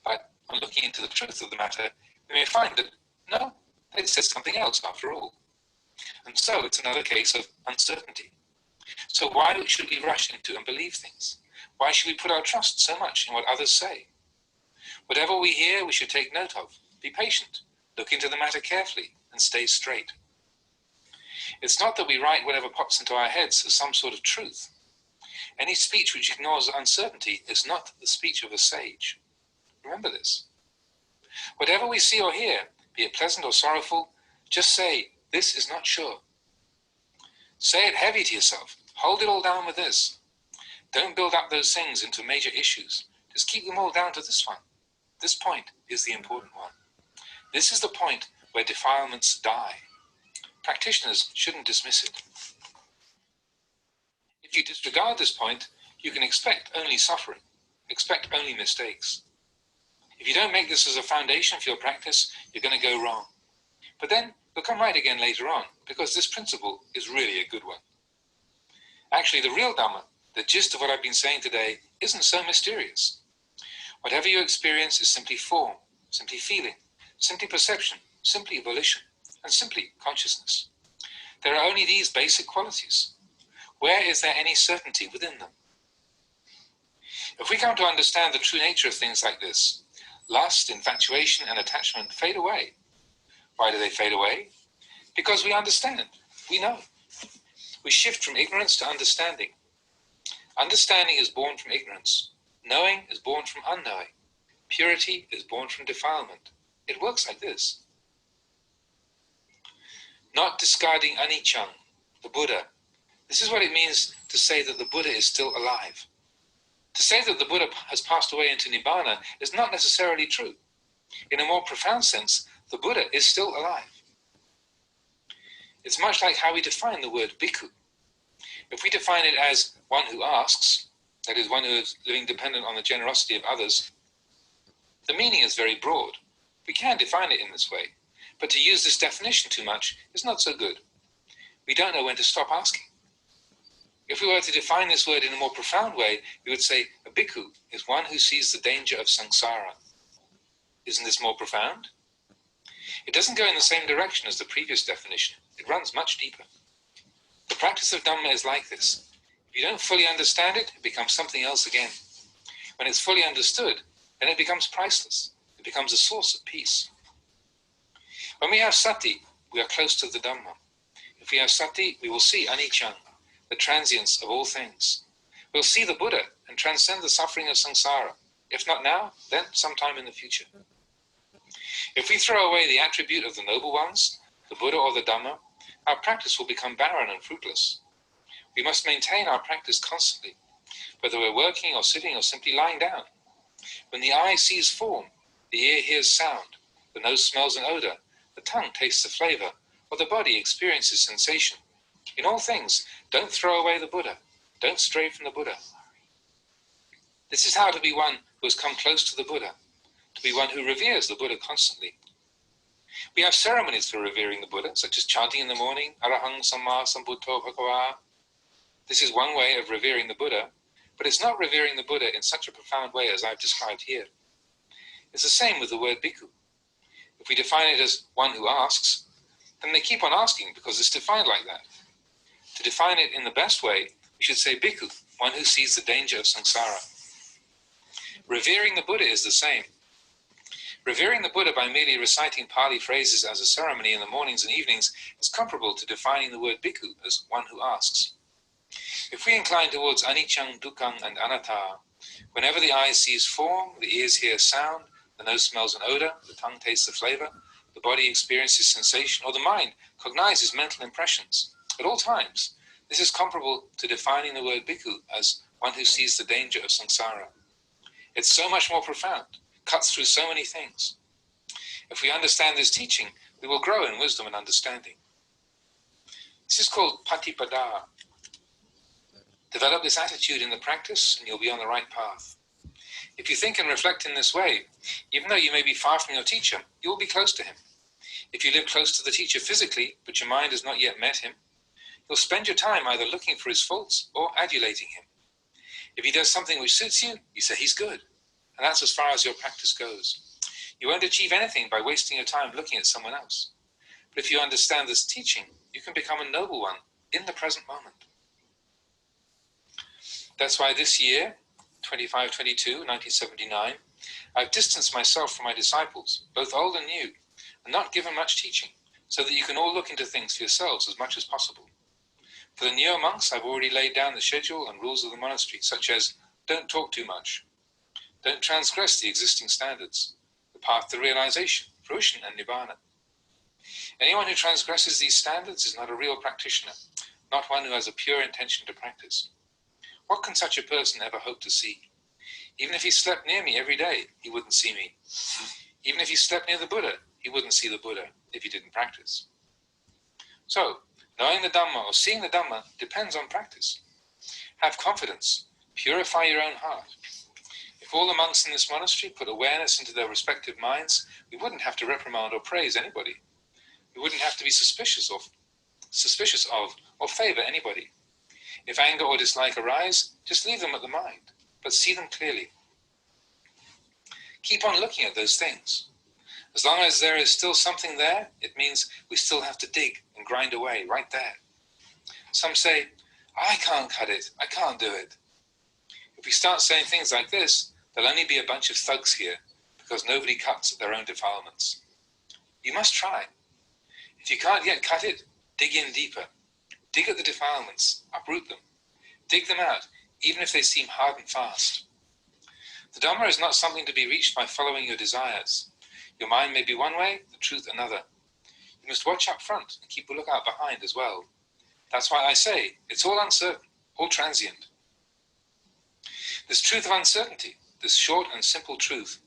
But on looking into the truth of the matter, we may find that, no, they said something else after all. And so it's another case of uncertainty. So why should we rush into and believe things? Why should we put our trust so much in what others say? Whatever we hear, we should take note of. Be patient. Look into the matter carefully and stay straight. It's not that we write whatever pops into our heads as some sort of truth. Any speech which ignores uncertainty is not the speech of a sage. Remember this. Whatever we see or hear, be it pleasant or sorrowful, just say, "This is not sure." Say it heavy to yourself. Hold it all down with this. Don't build up those things into major issues. Just keep them all down to this one. This point is the important one. This is the point where defilements die. Practitioners shouldn't dismiss it. If you disregard this point, you can expect only suffering, expect only mistakes. If you don't make this as a foundation for your practice, you're going to go wrong. But then you'll come right again later on, because this principle is really a good one. Actually, the real Dhamma, the gist of what I've been saying today, isn't so mysterious. Whatever you experience is simply form, simply feeling, simply perception, simply volition, and simply consciousness. There are only these basic qualities. Where is there any certainty within them? If we come to understand the true nature of things like this, lust, infatuation, and attachment fade away. Why do they fade away? Because we understand, we know. We shift from ignorance to understanding. Understanding is born from ignorance. Knowing is born from unknowing. Purity is born from defilement. It works like this. Not discarding anicca, the Buddha. This is what it means to say that the Buddha is still alive. To say that the Buddha has passed away into Nibbana is not necessarily true. In a more profound sense, the Buddha is still alive. It's much like how we define the word bhikkhu. If we define it as one who asks, that is, one who is living dependent on the generosity of others, the meaning is very broad. We can define it in this way, but to use this definition too much is not so good. We don't know when to stop asking. If we were to define this word in a more profound way, we would say a bhikkhu is one who sees the danger of samsara. Isn't this more profound? It doesn't go in the same direction as the previous definition. It runs much deeper. The practice of Dhamma is like this. If you don't fully understand it, it becomes something else again. When it's fully understood, then it becomes priceless. It becomes a source of peace. When we have sati, we are close to the Dhamma. If we have sati, we will see anicca, the transience of all things. We'll see the Buddha and transcend the suffering of samsara. If not now, then sometime in the future. If we throw away the attribute of the noble ones, the Buddha or the Dhamma, our practice will become barren and fruitless. We must maintain our practice constantly, whether we're working or sitting or simply lying down. When the eye sees form, the ear hears sound, the nose smells an odor, the tongue tastes a flavor, or the body experiences sensation. In all things, don't throw away the Buddha. Don't stray from the Buddha. This is how to be one who has come close to the Buddha, to be one who reveres the Buddha constantly. We have ceremonies for revering the Buddha, such as chanting in the morning, Arahang Samma Sambuddho Bhagava. This is one way of revering the Buddha, but it's not revering the Buddha in such a profound way as I've described here. It's the same with the word bhikkhu. If we define it as one who asks, then they keep on asking because it's defined like that. To define it in the best way, we should say bhikkhu, one who sees the danger of samsara. Revering the Buddha is the same. Revering the Buddha by merely reciting Pali phrases as a ceremony in the mornings and evenings is comparable to defining the word bhikkhu as one who asks. If we incline towards anicca, dukkha, and anatta, whenever the eye sees form, the ears hear sound, the nose smells an odor, the tongue tastes the flavor, the body experiences sensation, or the mind cognizes mental impressions, at all times, this is comparable to defining the word bhikkhu as one who sees the danger of samsara. It's so much more profound, cuts through so many things. If we understand this teaching, we will grow in wisdom and understanding. This is called patipada. Develop this attitude in the practice and you'll be on the right path. If you think and reflect in this way, even though you may be far from your teacher, you will be close to him. If you live close to the teacher physically, but your mind has not yet met him, you'll spend your time either looking for his faults or adulating him. If he does something which suits you, you say he's good. And that's as far as your practice goes. You won't achieve anything by wasting your time looking at someone else. But if you understand this teaching, you can become a noble one in the present moment. That's why this year, 25-22, 1979, I've distanced myself from my disciples, both old and new, and not given much teaching, so that you can all look into things for yourselves as much as possible. For the newer monks, I've already laid down the schedule and rules of the monastery, such as don't talk too much, don't transgress the existing standards, the path to realization, fruition, and nibbana. Anyone who transgresses these standards is not a real practitioner, not one who has a pure intention to practice. What can such a person ever hope to see? Even if he slept near me every day, he wouldn't see me. Even if he slept near the Buddha, he wouldn't see the Buddha if he didn't practice. So, knowing the Dhamma or seeing the Dhamma depends on practice. Have confidence. Purify your own heart. If all the monks in this monastery put awareness into their respective minds, we wouldn't have to reprimand or praise anybody. We wouldn't have to be suspicious of or favor anybody. If anger or dislike arise, just leave them at the mind, but see them clearly. Keep on looking at those things. As long as there is still something there, it means we still have to dig and grind away right there. Some say, I can't cut it, I can't do it. If we start saying things like this, there'll only be a bunch of thugs here, because nobody cuts at their own defilements. You must try. If you can't yet cut it, dig in deeper. Dig at the defilements, uproot them. Dig them out, even if they seem hard and fast. The Dhamma is not something to be reached by following your desires. Your mind may be one way, the truth another. You must watch up front and keep a lookout behind as well. That's why I say it's all uncertain, all transient. This truth of uncertainty, this short and simple truth,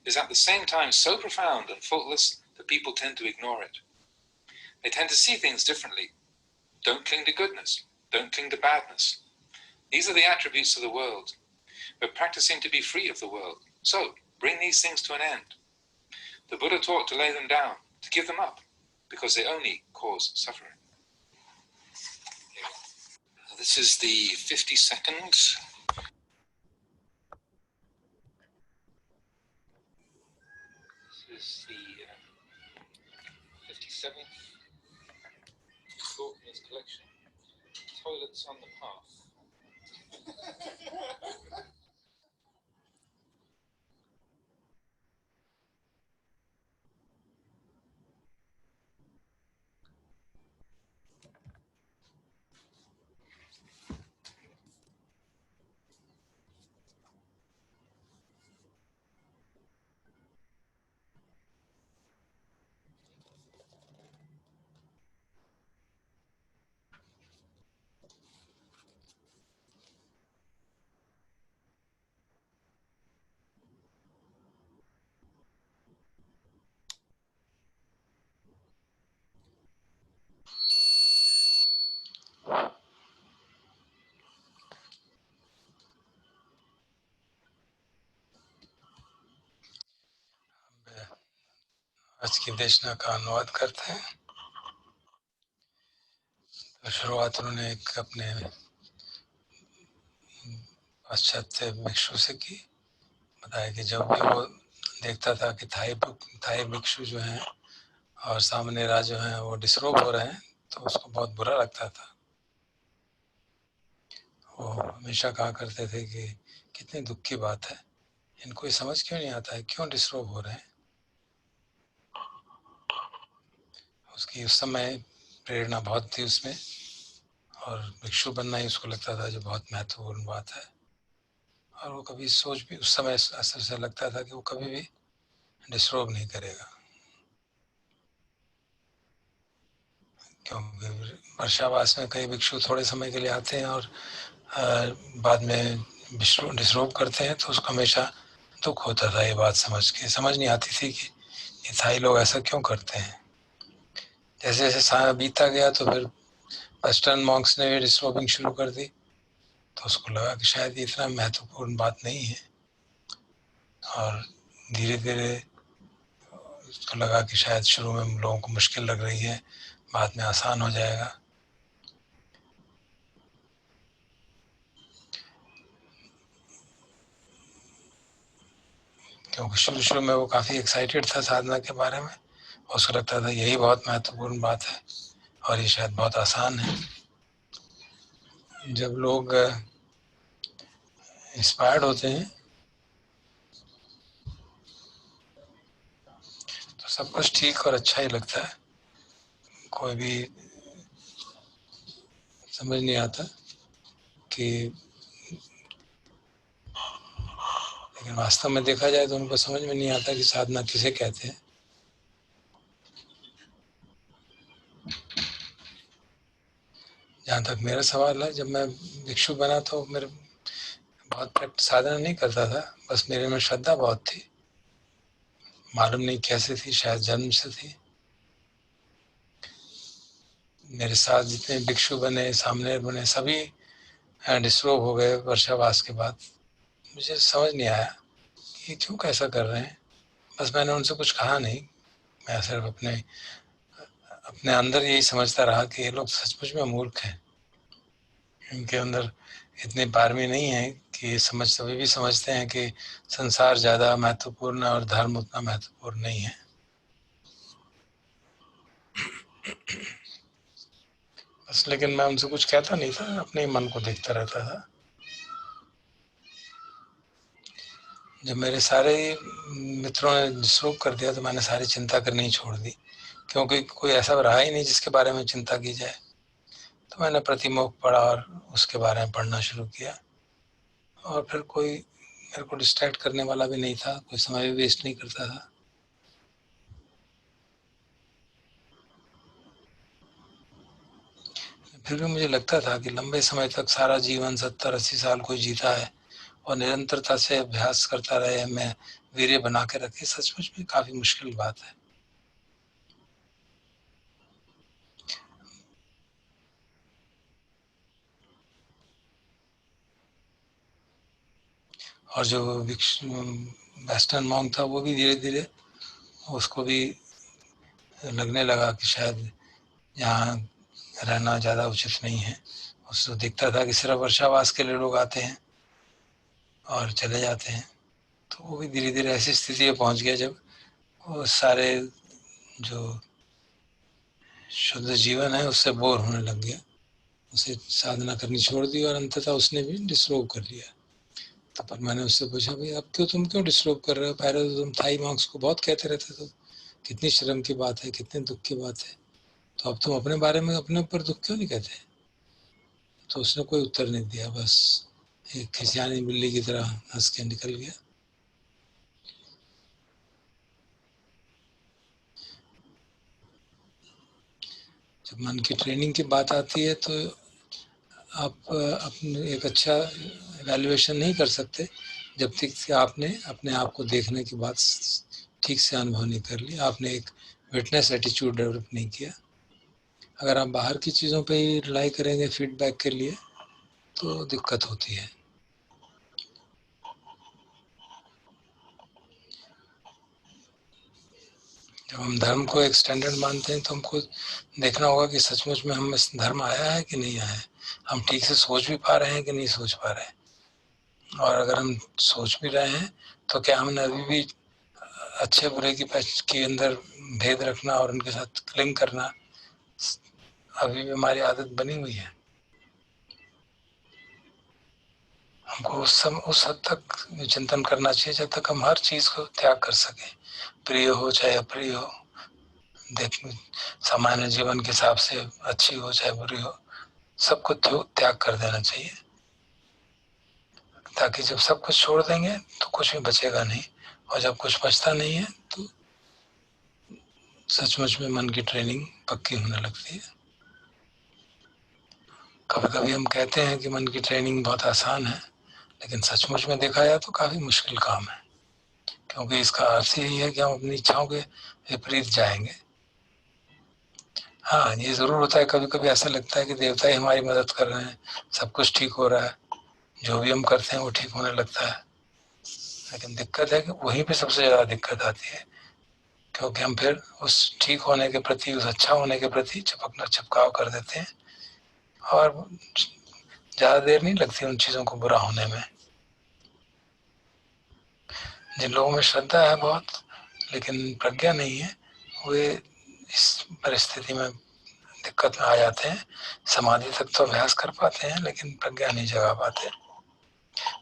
is at the same time so profound and faultless that people tend to ignore it. They tend to see things differently. Don't cling to goodness. Don't cling to badness. These are the attributes of the world. We're practicing to be free of the world. So, bring these things to an end. The Buddha taught to lay them down, to give them up, because they only cause suffering. This is the 52nd. This is the 57th thought in this collection. Toilets on the path. आज की देशना का अनुवाद करते हैं। तो शुरुआत उन्होंने एक अपने पाश्चात्य भिक्षु से की। बताया कि जब भी वो देखता था कि थाई भिक्षु जो हैं और सामनेरा जो हैं वो डिसरोब हो रहे हैं तो उसको बहुत बुरा लगता था। वो हमेशा कहा करते थे कि कितनी दुख की बात है, इनको ये समझ क्यों नहीं आता है, क्यों डिसरोब हो रहे हैं। उसकी उस समय प्रेरणा बहुत थी उसमें और भिक्षु बनना ही उसको लगता था जो बहुत महत्वपूर्ण बात है। और वो कभी सोच भी उस समय असर से लगता था कि वो कभी भी डिसरोब नहीं करेगा, क्योंकि वर्षावास में कई भिक्षु थोड़े समय के लिए आते हैं और बाद में डिसरोब करते हैं तो उसको हमेशा दुख होता था। ये बात समझ नहीं आती थी कि ये थाई लोग ऐसा क्यों करते हैं। जैसे जैसे समय बीता गया तो फिर वेस्टर्न मॉन्क्स ने भी डिसरोबिंग शुरू कर दी तो उसको लगा कि शायद ये इतना महत्वपूर्ण बात नहीं है और धीरे धीरे उसको लगा कि शायद शुरू में लोगों को मुश्किल लग रही है, बाद में आसान हो जाएगा। क्योंकि शुरू में वो काफ़ी एक्साइटेड था साधना के बारे में, उसको लगता था यही बहुत महत्वपूर्ण बात है और ये शायद बहुत आसान है। जब लोग इंस्पायर्ड होते हैं तो सब कुछ ठीक और अच्छा ही लगता है, कोई भी समझ नहीं आता कि, लेकिन वास्तव में देखा जाए तो उनको समझ में नहीं आता कि साधना किसे कहते हैं। जहाँ तक मेरा सवाल है, जब मैं भिक्षु बना तो मेरे बहुत साधना नहीं करता था, बस मेरे में श्रद्धा बहुत थी, मालूम नहीं कैसे थी, शायद जन्म से थी। मेरे साथ जितने भिक्षु बने, सामने बने, सभी डिसरोब हो गए वर्षावास के बाद। मुझे समझ नहीं आया कि क्यों कैसा कर रहे हैं। बस मैंने उनसे कुछ कहा नहीं, मैं सिर्फ अपने अंदर यही समझता रहा कि ये लोग सचमुच में मूर्ख हैं, इनके अंदर इतनी पारमी नहीं है कि ये सभी भी समझते हैं कि संसार ज़्यादा महत्वपूर्ण और धर्म उतना महत्वपूर्ण नहीं है। बस लेकिन मैं उनसे कुछ कहता नहीं था, अपने ही मन को देखता रहता था। जब मेरे सारे मित्रों ने डिसरोब कर दिया तो मैंने सारी चिंता करनी ही छोड़ दी, क्योंकि कोई ऐसा रहा ही नहीं जिसके बारे में चिंता की जाए। तो मैंने प्रतिमोक्ष पढ़ा और उसके बारे में पढ़ना शुरू किया और फिर कोई मेरे को डिस्ट्रैक्ट करने वाला भी नहीं था, कोई समय भी वेस्ट नहीं करता था। फिर भी मुझे लगता था कि लंबे समय तक सारा जीवन 70-80 साल कोई जीता है और निरंतरता से अभ्यास करता रहे, मैं वीर्य बना के रखे, सचमुच में काफी मुश्किल बात है। और जो वेस्टर्न मॉन्क था वो भी धीरे धीरे उसको भी लगने लगा कि शायद यहाँ रहना ज़्यादा उचित नहीं है। उसको दिखता था कि सिर्फ वर्षावास के लिए लोग आते हैं और चले जाते हैं, तो वो भी धीरे धीरे ऐसी स्थिति में पहुँच गया जब वो सारे जो शुद्ध जीवन है उससे बोर होने लग गया, उसे साधना करनी छोड़ दी और अंततः उसने भी डिसरोव कर लिया। तो पर मैंने उससे पूछा, भाई अब तुम क्यों डिसरोव कर रहे हो? पहले तो तुम थाई मॉन्क्स को बहुत कहते रहते थे, कितनी शर्म की बात है, कितने दुख की बात है, तो अब तुम अपने बारे में अपने ऊपर दुख क्यों नहीं कहते? तो उसने कोई उत्तर नहीं दिया, बस एक खिसियानी बिल्ली की तरह हंस के निकल गया। जब मन की ट्रेनिंग की बात आती है तो आप अपने एक अच्छा एवेल्युएशन नहीं कर सकते जब तक कि आपने अपने आप को देखने की बात ठीक से अनुभव नहीं कर ली, आपने एक विटनेस एटीट्यूड डेवलप नहीं किया। अगर आप बाहर की चीज़ों पे ही रिलाई करेंगे फीडबैक के लिए तो दिक्कत होती है। जब हम धर्म को एक स्टैंडर्ड मानते हैं तो हमको देखना होगा कि सचमुच में हम इस धर्म आया है कि नहीं आया है, हम ठीक से सोच भी पा रहे हैं कि नहीं सोच पा रहे हैं, और अगर हम सोच भी रहे हैं तो क्या हमने अभी भी अच्छे बुरे के अंदर भेद रखना और उनके साथ क्लिंग करना अभी भी हमारी आदत बनी हुई है। हमको उस हद तक चिंतन करना चाहिए जब तक हम हर चीज़ को त्याग कर सकें, प्रिय हो चाहे अप्रिय हो, सामान्य जीवन के हिसाब से अच्छी हो चाहे बुरी हो, सबको त्याग कर देना चाहिए, ताकि जब सब कुछ छोड़ देंगे तो कुछ भी बचेगा नहीं, और जब कुछ बचता नहीं है तो सचमुच में मन की ट्रेनिंग पक्की होने लगती है। कभी कभी हम कहते हैं कि मन की ट्रेनिंग बहुत आसान है, लेकिन सचमुच में देखा जाए तो काफ़ी मुश्किल काम है, क्योंकि इसका अर्थ यही है कि हम अपनी इच्छाओं के विपरीत जाएंगे। हाँ, ये ज़रूर होता है, कभी कभी ऐसा लगता है कि देवता ही हमारी मदद कर रहे हैं, सब कुछ ठीक हो रहा है, जो भी हम करते हैं वो ठीक होने लगता है। लेकिन दिक्कत है कि वहीं पे सबसे ज़्यादा दिक्कत आती है, क्योंकि हम फिर उस ठीक होने के प्रति, उस अच्छा होने के प्रति चिपकाव कर देते हैं, और ज़्यादा देर नहीं लगती उन चीज़ों को बुरा होने में। जिन लोगों में श्रद्धा है बहुत लेकिन प्रज्ञा नहीं है, वे इस परिस्थिति में दिक्कत में आ जाते हैं। समाधि तक तो अभ्यास कर पाते हैं लेकिन प्रज्ञा नहीं जगा पाते,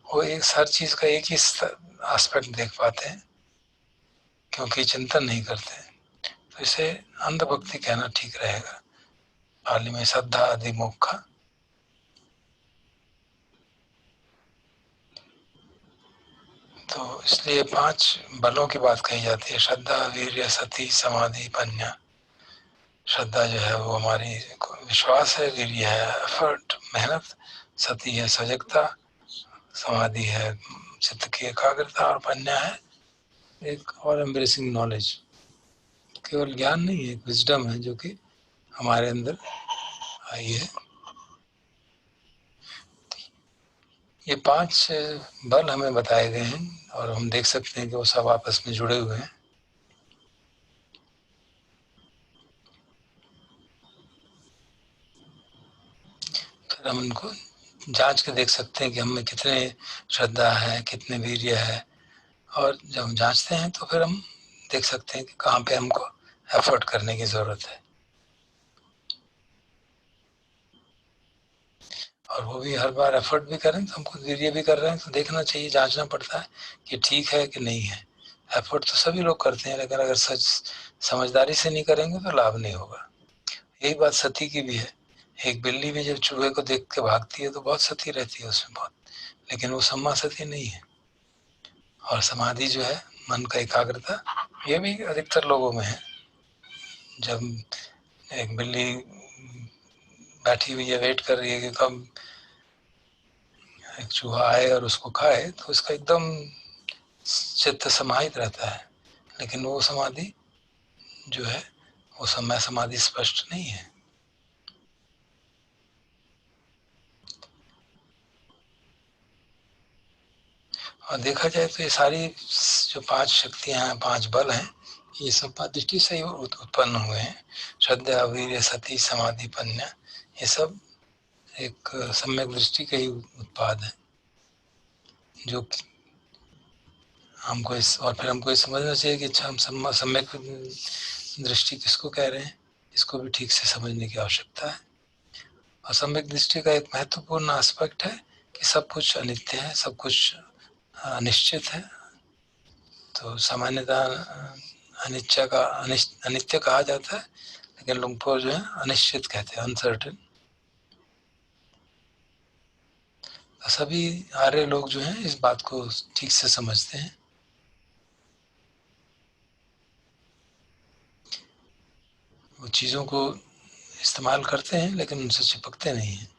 वो एक हर चीज़ का एक ही एस्पेक्ट देख पाते हैं क्योंकि चिंतन नहीं करते। तो इसे अंधभक्ति कहना ठीक रहेगा, पाली में श्रद्धा आदि मोक्ष। तो इसलिए 5 बलों की बात कही जाती है, श्रद्धा, वीर्य, सती, समाधि, प्रज्ञा। श्रद्धा जो है वो हमारी विश्वास है, वीर्य है एफर्ट, मेहनत, सती है सजगता, समाधि है चित्त की एकाग्रता, और प्रज्ञा है एक और एम्ब्रेसिंग नॉलेज। केवल ज्ञान नहीं है, एक विजडम है जो कि हमारे अंदर आई है। ये 5 बल हमें बताए गए हैं और हम देख सकते हैं कि वो सब आपस में जुड़े हुए हैं। फिर हम उनको जांच के देख सकते हैं कि हमें कितने श्रद्धा है, कितने वीर्य है, और जब हम जांचते हैं तो फिर हम देख सकते हैं कि कहाँ पे हमको एफर्ट करने की ज़रूरत है। और वो भी हर बार एफर्ट भी करें तो हमको वीर्य भी कर रहे हैं तो देखना चाहिए, जांचना पड़ता है कि ठीक है कि नहीं है। एफर्ट तो सभी लोग करते हैं, लेकिन अगर सच समझदारी से नहीं करेंगे तो लाभ नहीं होगा। यही बात सती की भी है। एक बिल्ली भी जब चूहे को देख के भागती है तो बहुत सती रहती है उसमें बहुत, लेकिन वो सम्मा सती नहीं है। और समाधि जो है मन का एकाग्रता, ये भी अधिकतर लोगों में है। जब एक बिल्ली बैठी हुई है, वेट कर रही है कि कब एक चूहा आए और उसको खाए, तो उसका एकदम चित्त समाहित रहता है, लेकिन वो समाधि जो है वो समय समाधि स्पष्ट नहीं है। और देखा जाए तो ये सारी जो 5 शक्तियां हैं, 5 बल हैं, ये सब दृष्टि से ही उत्पन्न हुए हैं। श्रद्धा, वीर्य, सती, समाधि, प्रज्ञा, ये सब एक सम्यक दृष्टि के ही उत्पाद है। जो हमको और फिर हमको ये समझना चाहिए कि अच्छा, हम सम्यक दृष्टि किसको कह रहे हैं, इसको भी ठीक से समझने की आवश्यकता है। और सम्यक दृष्टि का एक महत्वपूर्ण एस्पेक्ट है कि सब कुछ अनित्य है, सब कुछ अनिश्चित है। तो सामान्यतः अनित्य कहा जाता है, लेकिन लुंगपो जो है अनिश्चित कहते हैं, अनसर्टेन। सभी आर्य लोग जो हैं इस बात को ठीक से समझते हैं। वो चीज़ों को इस्तेमाल करते हैं, लेकिन उनसे चिपकते नहीं हैं।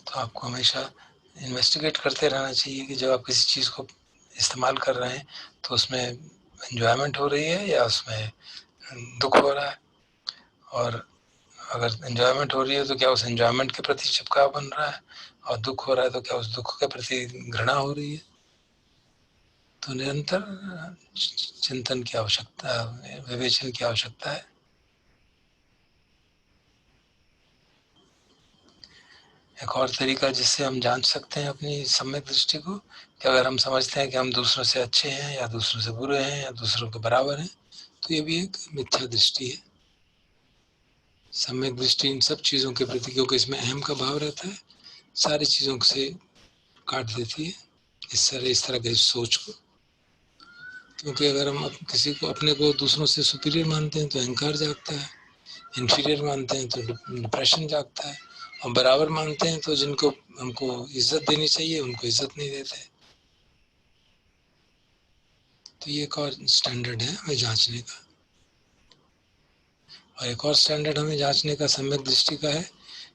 तो आपको हमेशा इन्वेस्टिगेट करते रहना चाहिए कि जब आप किसी चीज़ को इस्तेमाल कर रहे हैं तो उसमें एंजॉयमेंट हो रही है या उसमें दुख हो रहा है। और अगर एंजॉयमेंट हो रही है तो क्या उस एंजॉयमेंट के प्रति चिपकाव बन रहा है, और दुख हो रहा है तो क्या उस दुख के प्रति घृणा हो रही है। तो निरंतर चिंतन की आवश्यकता, विवेचन की आवश्यकता है। एक और तरीका जिससे हम जांच सकते हैं अपनी सम्यक दृष्टि को, कि अगर हम समझते हैं कि हम दूसरों से अच्छे हैं या दूसरों से बुरे हैं या दूसरों के बराबर हैं, तो ये भी एक मिथ्या दृष्टि है। सम्यक दृष्टि इन सब चीज़ों के प्रति, क्योंकि इसमें अहम का भाव रहता है, सारी चीज़ों से काट देती है इस तरह की सोच को। क्योंकि अगर हम किसी को, अपने को दूसरों से सुपीरियर मानते हैं तो अहंकार जागता है, इन्फीरियर मानते हैं तो डिप्रेशन जागता है, और बराबर मानते हैं तो जिनको हमको इज्जत देनी चाहिए उनको इज्जत नहीं देते। तो ये एक और स्टैंडर्ड है हमें जांचने का। और एक और स्टैंडर्ड हमें जांचने का सम्यक दृष्टि का है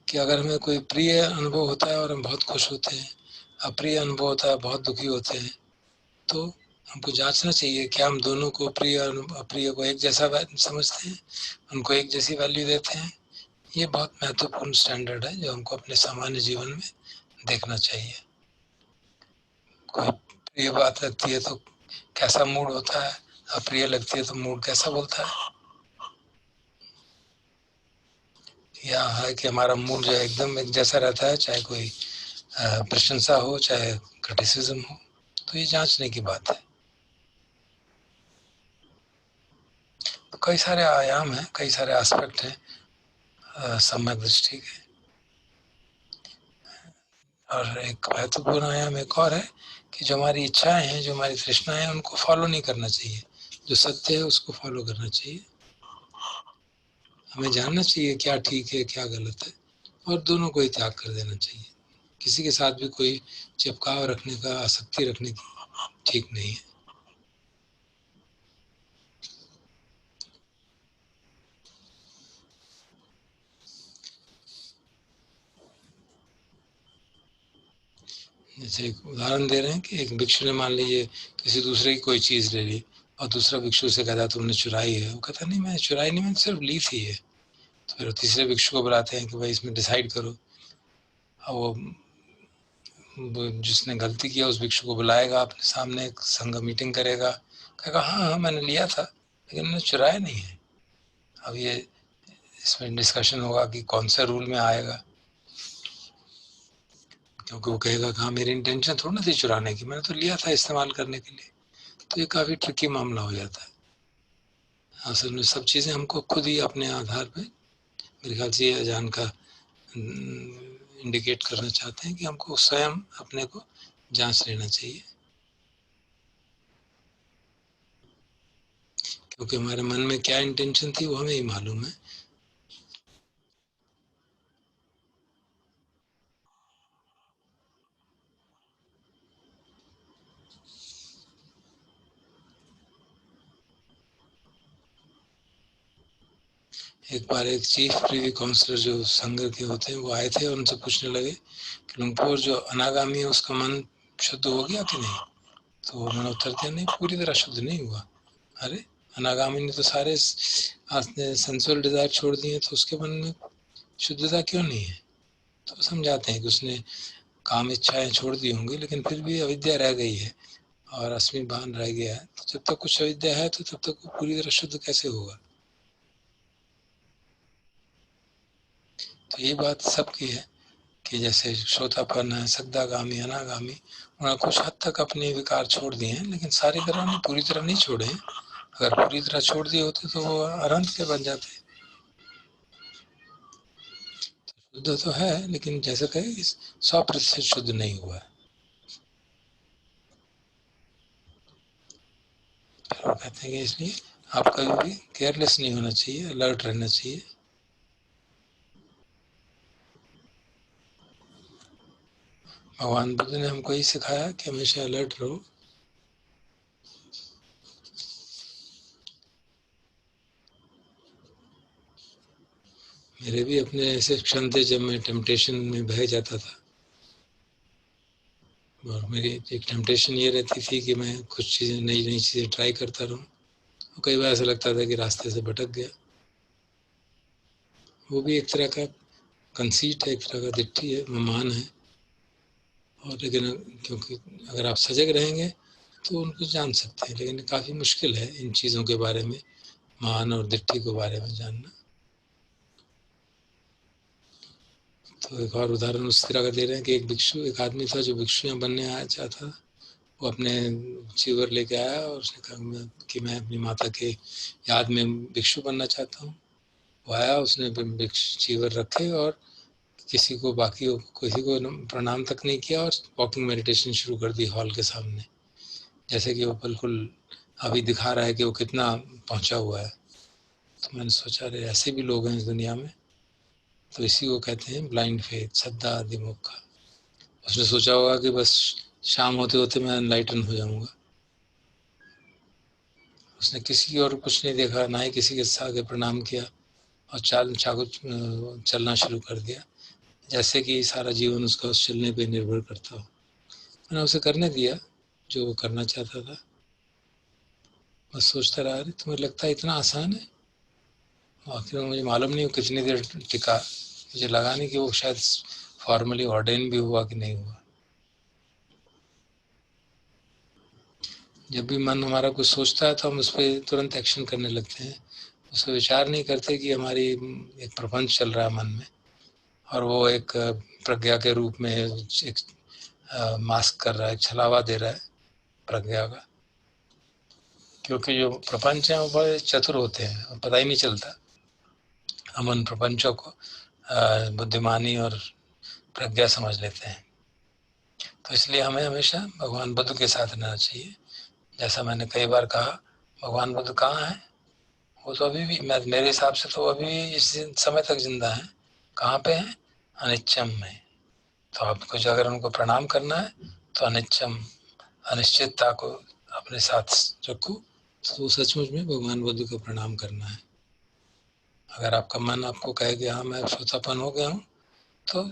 कि अगर हमें कोई प्रिय अनुभव होता है और हम बहुत खुश होते हैं, अप्रिय अनुभव होता है, बहुत दुखी होते हैं, तो हमको जांचना चाहिए क्या हम दोनों को, प्रिय अप्रिय को एक जैसा समझते हैं, उनको एक जैसी वैल्यू देते हैं। ये बहुत महत्वपूर्ण स्टैंडर्ड है जो हमको अपने सामान्य जीवन में देखना चाहिए। कोई प्रिय बात लगती है तो कैसा मूड होता है, अप्रिय लगती है तो मूड कैसा बोलता है। या है कि हमारा मूड जो है एकदम एक जैसा रहता है, चाहे कोई प्रशंसा हो चाहे क्रिटिसिज्म हो। तो ये जांचने की बात है। तो कई सारे आयाम हैं, कई सारे एस्पेक्ट हैं सम्यक दृष्टि के। और एक महत्वपूर्ण आयाम एक और है कि जो हमारी इच्छाएं हैं, जो हमारी तृष्णाएं हैं, उनको फॉलो नहीं करना चाहिए। जो सत्य है उसको फॉलो करना चाहिए। हमें जानना चाहिए क्या ठीक है क्या गलत है, और दोनों को ही त्याग कर देना चाहिए। किसी के साथ भी कोई चिपकाव रखने का, आसक्ति रखने की ठीक नहीं है। जैसे एक उदाहरण दे रहे हैं कि एक भिक्षु ने मान लीजिए किसी दूसरे की कोई चीज़ ले ली, और दूसरा भिक्षु से कहता तुमने चुराई है। वो कहता नहीं, मैंने चुराई नहीं, मैंने सिर्फ ली थी है। तो फिर तीसरे भिक्षु को बुलाते हैं कि भाई इसमें डिसाइड करो। और वो जिसने गलती किया उस भिक्षु को बुलाएगा अपने सामने, एक संघ मीटिंग करेगा, कहेगा हाँ हाँ मैंने लिया था, लेकिन मैंने चुराया नहीं है। अब ये इसमें डिस्कशन होगा कि कौन से रूल में आएगा, क्योंकि वो कहेगा कि हाँ मेरी इंटेंशन थोड़ी ना थी चुराने की, मैंने तो लिया था इस्तेमाल करने के लिए। तो ये काफ़ी ट्रिकी मामला हो जाता है। असल में सब चीज़ें हमको खुद ही अपने आधार पे, मेरे ख्याल से ये अजान का इंडिकेट करना चाहते हैं कि हमको स्वयं अपने को जांच लेना चाहिए, क्योंकि हमारे मन में क्या इंटेंशन थी वो हमें ही मालूम है। एक बार एक चीफ प्रीवी काउंसलर जो संघ के होते हैं वो आए थे और उनसे पूछने लगे कि लुंगपोर जो अनागामी है उसका मन शुद्ध हो गया कि नहीं? तो उन्होंने उत्तर दिया, नहीं, पूरी तरह शुद्ध नहीं हुआ। अरे, अनागामी ने तो सारे सेंसुअल डिजायर छोड़ दिए, तो उसके मन में शुद्धता क्यों नहीं है? तो समझाते हैं कि उसने काम इच्छाएं छोड़ दी होंगी, लेकिन फिर भी अविद्या रह गई है और अस्मि भान रह गया है। तो जब तक कुछ अविद्या है तो तब तक वो पूरी तरह शुद्ध कैसे होगा? तो ये बात सबकी है कि जैसे श्रोतापन है, सद्दागामी, अनागामी, उन्होंने कुछ हद तक अपने विकार छोड़ दिए हैं, लेकिन सारी तरह नहीं, पूरी तरह नहीं छोड़े हैं। अगर पूरी तरह छोड़ दिए होते तो वो अनंत के बन जाते। तो शुद्ध तो है, लेकिन जैसे कहे 100% शुद्ध नहीं हुआ है। वो कहते हैं कि इसलिए आप कभी भी केयरलेस नहीं होना चाहिए, अलर्ट रहना चाहिए। भगवान बुद्ध ने हमको यही सिखाया कि हमेशा अलर्ट रहो। मेरे भी अपने ऐसे क्षण थे जब मैं टेम्पटेशन में बह जाता था, और मेरी एक टेम्पटेशन ये रहती थी कि मैं कुछ चीज़ें, नई नई चीज़ें ट्राई करता रहूं। और कई बार ऐसा लगता था कि रास्ते से भटक गया। वो भी एक तरह का कंसीट है, एक तरह का दिट्ठी है, मान है। और लेकिन क्योंकि अगर आप सजग रहेंगे तो उनको जान सकते हैं, लेकिन काफ़ी मुश्किल है इन चीज़ों के बारे में, मान और दिट्ठी के बारे में जानना। तो एक और उदाहरण उस तरह का दे रहे हैं कि एक भिक्षु, एक आदमी था जो भिक्षु यहाँ बनने आया चाहता, वो अपने चीवर लेके आया और उसने कहा कि मैं अपनी माता के याद में भिक्षु बनना चाहता हूँ। वो आया, उसने चीवर रखे और किसी को प्रणाम तक नहीं किया और वॉकिंग मेडिटेशन शुरू कर दी हॉल के सामने, जैसे कि वो बिल्कुल अभी दिखा रहा है कि वो कितना पहुंचा हुआ है। तो मैंने सोचा, अरे ऐसे भी लोग हैं इस दुनिया में। तो इसी को कहते हैं ब्लाइंड फेथ, श्रद्धा अधिमुख। उसने सोचा होगा कि बस शाम होते होते मैं एनलाइटन हो जाऊंगा। उसने किसी की और कुछ नहीं देखा, ना ही किसी के आगे प्रणाम किया, और चलना शुरू कर दिया, जैसे कि सारा जीवन उसका उस चलने पे निर्भर करता हो। मैंने उसे करने दिया जो वो करना चाहता था। बस सोचता रहा, अरे तुम्हें लगता है इतना आसान है? आखिर मुझे मालूम नहीं वो कितनी देर टिका। मुझे लगा नहीं कि वो शायद फॉर्मली ऑर्डेन भी हुआ कि नहीं हुआ। जब भी मन हमारा कुछ सोचता है तो हम उस पर तुरंत एक्शन करने लगते हैं, उस पर विचार नहीं करते कि हमारी एक प्रपंच चल रहा है मन में, और वो एक प्रज्ञा के रूप में एक मास्क कर रहा है, छलावा दे रहा है प्रज्ञा का। क्योंकि जो प्रपंच है वो बड़े चतुर होते हैं, पता ही नहीं चलता। हम उन प्रपंचों को बुद्धिमानी और प्रज्ञा समझ लेते हैं। तो इसलिए हमें हमेशा भगवान बुद्ध के साथ रहना चाहिए। जैसा मैंने कई बार कहा, भगवान बुद्ध कहाँ हैं? वो तो अभी भी, मेरे हिसाब से तो अभी भी इस समय तक जिंदा हैं। कहाँ पे हैं? अनिच्चम में। तो आपको जो अगर उनको प्रणाम करना है तो अनिच्चम, अनिश्चितता को अपने साथ रखो, तो सचमुच में भगवान बुद्ध को प्रणाम करना है। अगर आपका मन आपको कहे कि हाँ मैं श्रोतापन हो गया हूँ, तो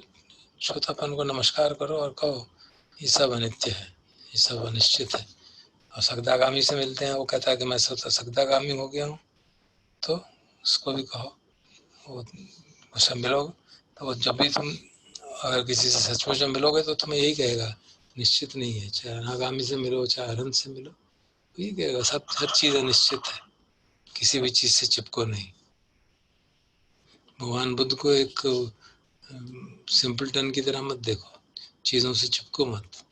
श्रोतापन को नमस्कार करो और कहो ये सब अनित्य है, ये सब अनिश्चित है। और सगदागामी से मिलते हैं, वो कहता है कि मैं सगदागामी हो गया हूँ, तो उसको भी कहो। वो उससे मिलोगे तो वो जब भी तुम अगर किसी से सचमुच में मिलोगे तो तुम्हें यही कहेगा, निश्चित नहीं है। चाहे अनागामी से मिलो, चाहे अनंत से मिलो, यही कहेगा, सब हर चीज़ अनिश्चित है, किसी भी चीज़ से चिपको नहीं। भगवान बुद्ध को एक सिंपलटन की तरह मत देखो, चीज़ों से चिपको मत।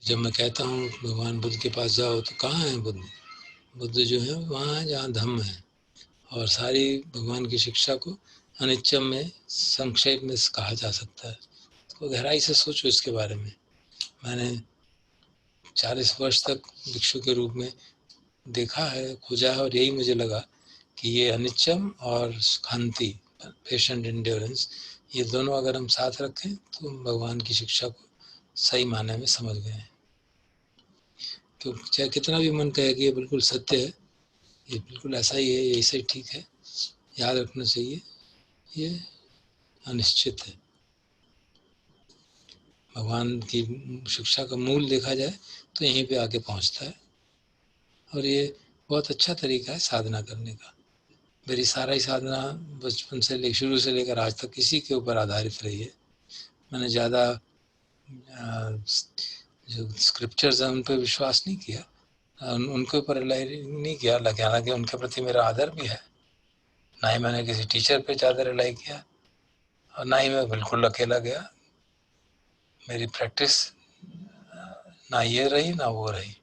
जब मैं कहता हूँ भगवान बुद्ध के पास जाओ, तो कहाँ है बुद्ध? बुद्ध जो है वहाँ है जहाँ धम्म है, और सारी भगवान की शिक्षा को अनिच्चम में संक्षेप में कहा जा सकता है। तो गहराई से सोचो इसके बारे में। मैंने 40 वर्ष तक भिक्षु के रूप में देखा है, खोजा है, और यही मुझे लगा कि ये अनिच्चम और शांति, पेशेंट एंड्योरेंस, ये दोनों अगर हम साथ रखें तो भगवान की शिक्षा को सही मायने में समझ गए हैं। क्यों चाहे कितना भी मन कहे कि ये बिल्कुल सत्य है, ये बिल्कुल ऐसा ही है, ये ऐसा ही ठीक है, याद रखना चाहिए ये अनिश्चित है। भगवान की शिक्षा का मूल देखा जाए तो यहीं पे आके पहुंचता है, और ये बहुत अच्छा तरीका है साधना करने का। मेरी सारा ही साधना बचपन से शुरू से लेकर आज तक इसी के ऊपर आधारित रही है। मैंने ज़्यादा जो स्क्रिप्चर्स हैं उन पर विश्वास नहीं किया, उनके ऊपर रिलाई नहीं किया, हालांकि उनके प्रति मेरा आदर भी है। ना ही मैंने किसी टीचर पे ज़्यादा रिलाई किया, और ना ही मैं बिल्कुल अकेला गया। मेरी प्रैक्टिस ना ये रही ना वो रही।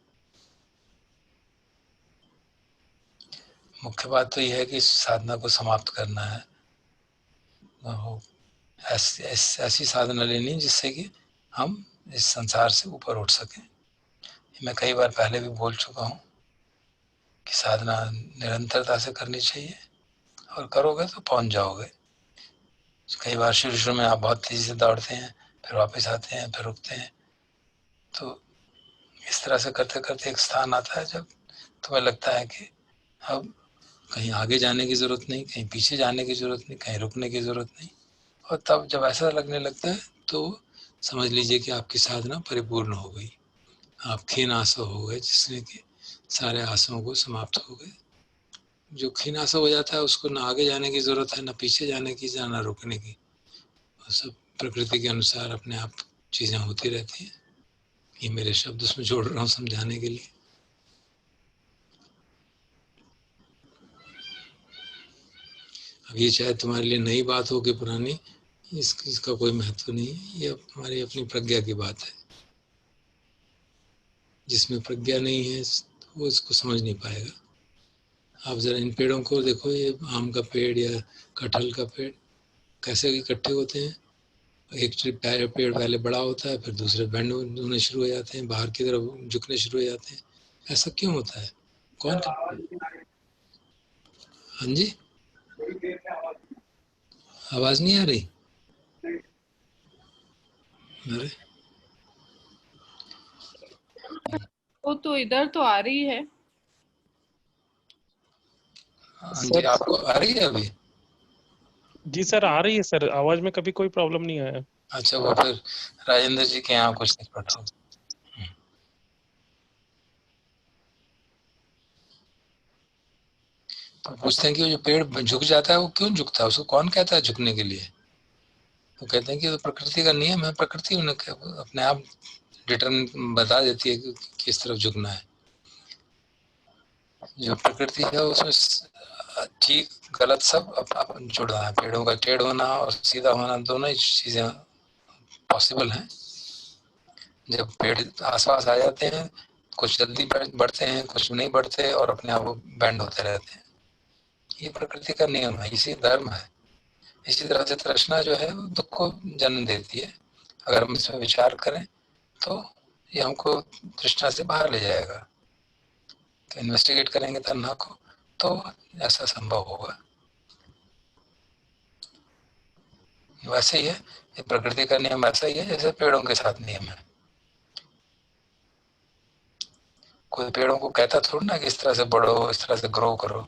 मुख्य बात तो यह है कि इस साधना को समाप्त करना है, ऐसी साधना लेनी जिससे कि हम इस संसार से ऊपर उठ सकें। मैं कई बार पहले भी बोल चुका हूँ कि साधना निरंतरता से करनी चाहिए, और करोगे तो पहुंच जाओगे। कई बार शुरू में आप बहुत तेजी से दौड़ते हैं, फिर वापस आते हैं, फिर रुकते हैं, तो इस तरह से करते करते एक स्थान आता है जब तुम्हें लगता है कि अब कहीं आगे जाने की ज़रूरत नहीं, कहीं पीछे जाने की ज़रूरत नहीं, कहीं रुकने की ज़रूरत नहीं। और तब जब ऐसा लगने लगता है तो समझ लीजिए कि आपकी साधना परिपूर्ण हो गई, आप खीन आसव हो गए, जिसने कि सारे आसवों को समाप्त हो गए। जो खीन आसव हो जाता है उसको ना आगे जाने की ज़रूरत है, ना पीछे जाने की, ना रुकने की। सब प्रकृति के अनुसार अपने आप चीज़ें होती रहती हैं। ये मेरे शब्द उसमें जोड़ रहा हूँ समझाने के लिए। अब ये चाहे तुम्हारे लिए नई बात हो कि पुरानी, इसका कोई महत्व नहीं है। ये हमारी अपनी प्रज्ञा की बात है। जिसमें प्रज्ञा नहीं है वो इसको समझ नहीं पाएगा। आप जरा इन पेड़ों को देखो, ये आम का पेड़ या कटहल का पेड़ कैसे इकट्ठे होते हैं। एक पेड़ पहले बड़ा होता है, फिर दूसरे बैंड होने शुरू हो जाते हैं, बाहर की तरफ झुकने शुरू हो जाते हैं। ऐसा क्यों होता है? कौन? हाँ जी, आवाज नहीं आ रही? अरे वो तो इधर तो आ रही है। हाँ जी, आपको आ रही है अभी? जी सर, आ रही है सर, आवाज में कभी कोई प्रॉब्लम नहीं आया। अच्छा, वो फिर राजेंद्र जी के यहाँ कुछ दिक्कत हो। तो पूछते हैं कि जो पेड़ झुक जाता है वो क्यों झुकता है, उसको कौन कहता है झुकने के लिए? तो कहते हैं कि तो प्रकृति का नियम है, प्रकृति उन्हें अपने आप डिटर्मिन बता देती है कि किस तरफ झुकना है। जो प्रकृति है उसमें ठीक गलत सब अपन जुड़ रहा है। पेड़ों का टेढ़ होना और सीधा होना दोनों ही चीजें पॉसिबल हैं। जब पेड़ आसपास आ जाते हैं, कुछ जल्दी बढ़ते हैं, कुछ नहीं बढ़ते, और अपने आप वो बैंड होते रहते हैं। ये प्रकृति का नियम है, इसी धर्म है। इसी तरह से तृष्णा जो है वो दुख को जन्म देती है। अगर हम इसमें विचार करें तो ये हमको तृष्णा से बाहर ले जाएगा। तो इन्वेस्टिगेट करेंगे तन्हा को तो ऐसा संभव होगा। वैसे ही है, ये प्रकृति का नियम ऐसा ही है जैसे पेड़ों के साथ नियम है। कोई पेड़ों को कहता थोड़ा ना कि इस तरह से बढ़ो, इस तरह से ग्रो करो,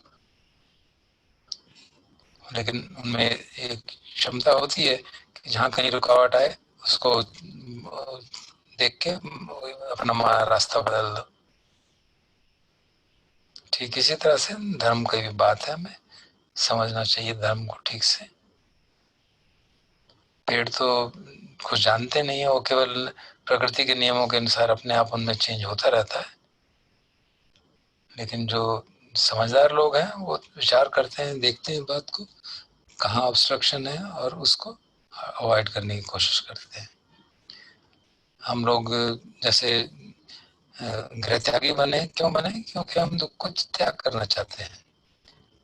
लेकिन उनमें एक क्षमता होती है कि जहाँ कहीं रुकावट आए उसको देख के अपना रास्ता बदल दो। ठीक इसी तरह से धर्म की भी बात है, हमें समझना चाहिए धर्म को ठीक से। पेड़ तो कुछ जानते नहीं है, वो केवल प्रकृति के नियमों के अनुसार अपने आप उनमें चेंज होता रहता है। लेकिन जो समझदार लोग हैं वो विचार करते हैं, देखते हैं बात को, कहाँ ऑब्स्ट्रक्शन है, और उसको अवॉइड करने की कोशिश करते हैं। हम लोग जैसे गृह त्यागी बने, क्यों बने? क्योंकि हम दुख को त्याग करना चाहते हैं,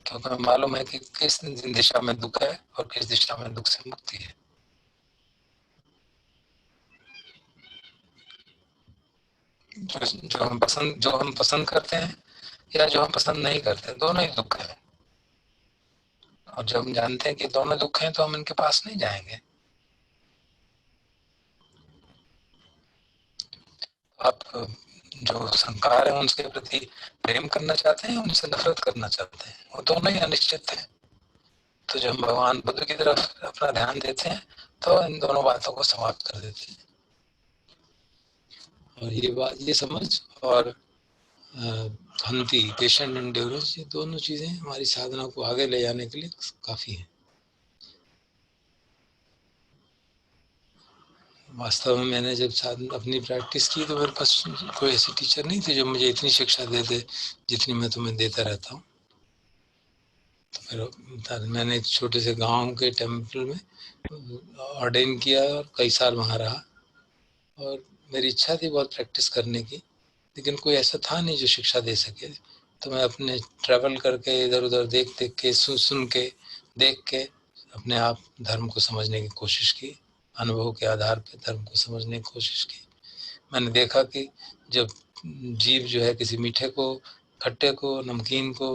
क्योंकि हमें मालूम है कि किस दिशा में दुख है और किस दिशा में दुख से मुक्ति है। जो हम पसंद करते हैं या जो हम पसंद नहीं करते, दोनों ही दुख है। और जब हम जानते हैं कि दोनों दुख हैं तो हम इनके पास नहीं जाएंगे। आप जो संस्कार है उनके प्रति प्रेम करना चाहते हैं, उनसे नफरत करना चाहते हैं, वो दोनों ही अनिश्चित हैं। तो जब हम भगवान बुद्ध की तरफ अपना ध्यान देते हैं तो इन दोनों बातों को समाप्त कर देते हैं। और ये बात, ये समझ और खंती, पेशेंट एंड्योरेंस, ये दोनों चीजें हमारी साधना को आगे ले जाने के लिए काफी हैं। वास्तव में मैंने जब अपनी प्रैक्टिस की तो मेरे पास कोई ऐसी टीचर नहीं थे जो मुझे इतनी शिक्षा देते जितनी मैं तुम्हें देता रहता हूँ। तो फिर मैंने एक छोटे से गांव के टेम्पल में ऑर्डेन किया और कई साल वहाँ रहा, और मेरी इच्छा थी बहुत प्रैक्टिस करने की, लेकिन कोई ऐसा था नहीं जो शिक्षा दे सके। तो मैं अपने ट्रैवल करके इधर उधर देख देख के, सुन के, देख के अपने आप धर्म को समझने की कोशिश की, अनुभव के आधार पर धर्म को समझने की कोशिश की। मैंने देखा कि जब जीभ जो है किसी मीठे को, खट्टे को, नमकीन को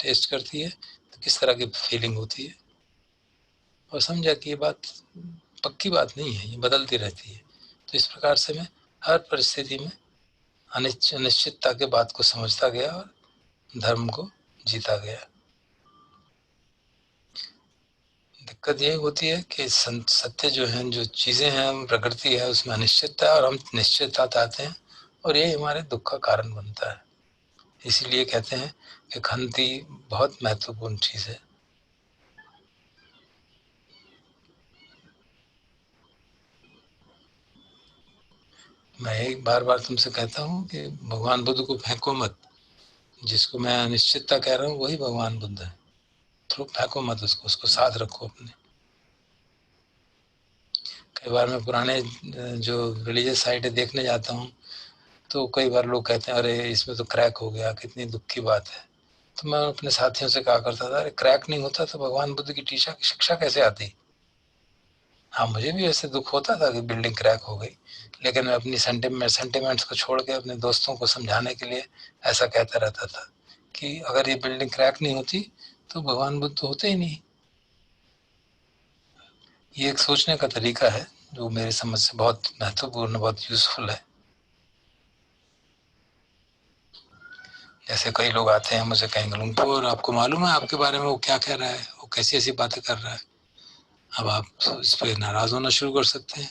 टेस्ट करती है तो किस तरह की फीलिंग होती है, और समझा कि ये बात पक्की बात नहीं है, ये बदलती रहती है। तो इस प्रकार से मैं हर परिस्थिति में अनिश्चितता के बात को समझता गया और धर्म को जीता गया। दिक्कत यही होती है कि सत्य जो है, जो चीजें हैं, प्रकृति है, उसमें अनिश्चितता है और हम निश्चितता चाहते हैं, और ये हमारे दुख का कारण बनता है। इसीलिए कहते हैं कि खंती बहुत महत्वपूर्ण चीज है। मैं एक बार बार तुमसे कहता हूँ कि भगवान बुद्ध को फेंको मत। जिसको मैं अनिश्चितता कह रहा हूँ वही भगवान बुद्ध है। तो फेंको मत उसको, उसको साथ रखो अपने। कई बार मैं पुराने जो रिलीजियस साइटें देखने जाता हूँ तो कई बार लोग कहते हैं अरे इसमें तो क्रैक हो गया, कितनी दुख की बात है। तो मैं अपने साथियों से कहा करता था, अरे क्रैक नहीं होता तो भगवान बुद्ध की शिक्षा कैसे आती। हाँ, मुझे भी ऐसे दुख होता था कि बिल्डिंग क्रैक हो गई, लेकिन मैं अपनी सेंटिमेंट्स को छोड़ के अपने दोस्तों को समझाने के लिए ऐसा कहता रहता था कि अगर ये बिल्डिंग क्रैक नहीं होती तो भगवान बुद्ध तो होते ही नहीं। ये एक सोचने का तरीका है जो मेरी समझ से बहुत महत्वपूर्ण, बहुत यूजफुल है। जैसे कई लोग आते हैं मुझे कहेंगे लुंगपो, और आपको मालूम है आपके बारे में वो क्या कह रहा है, वो कैसी ऐसी बातें कर रहा है। अब आप इस पर नाराज होना शुरू कर सकते हैं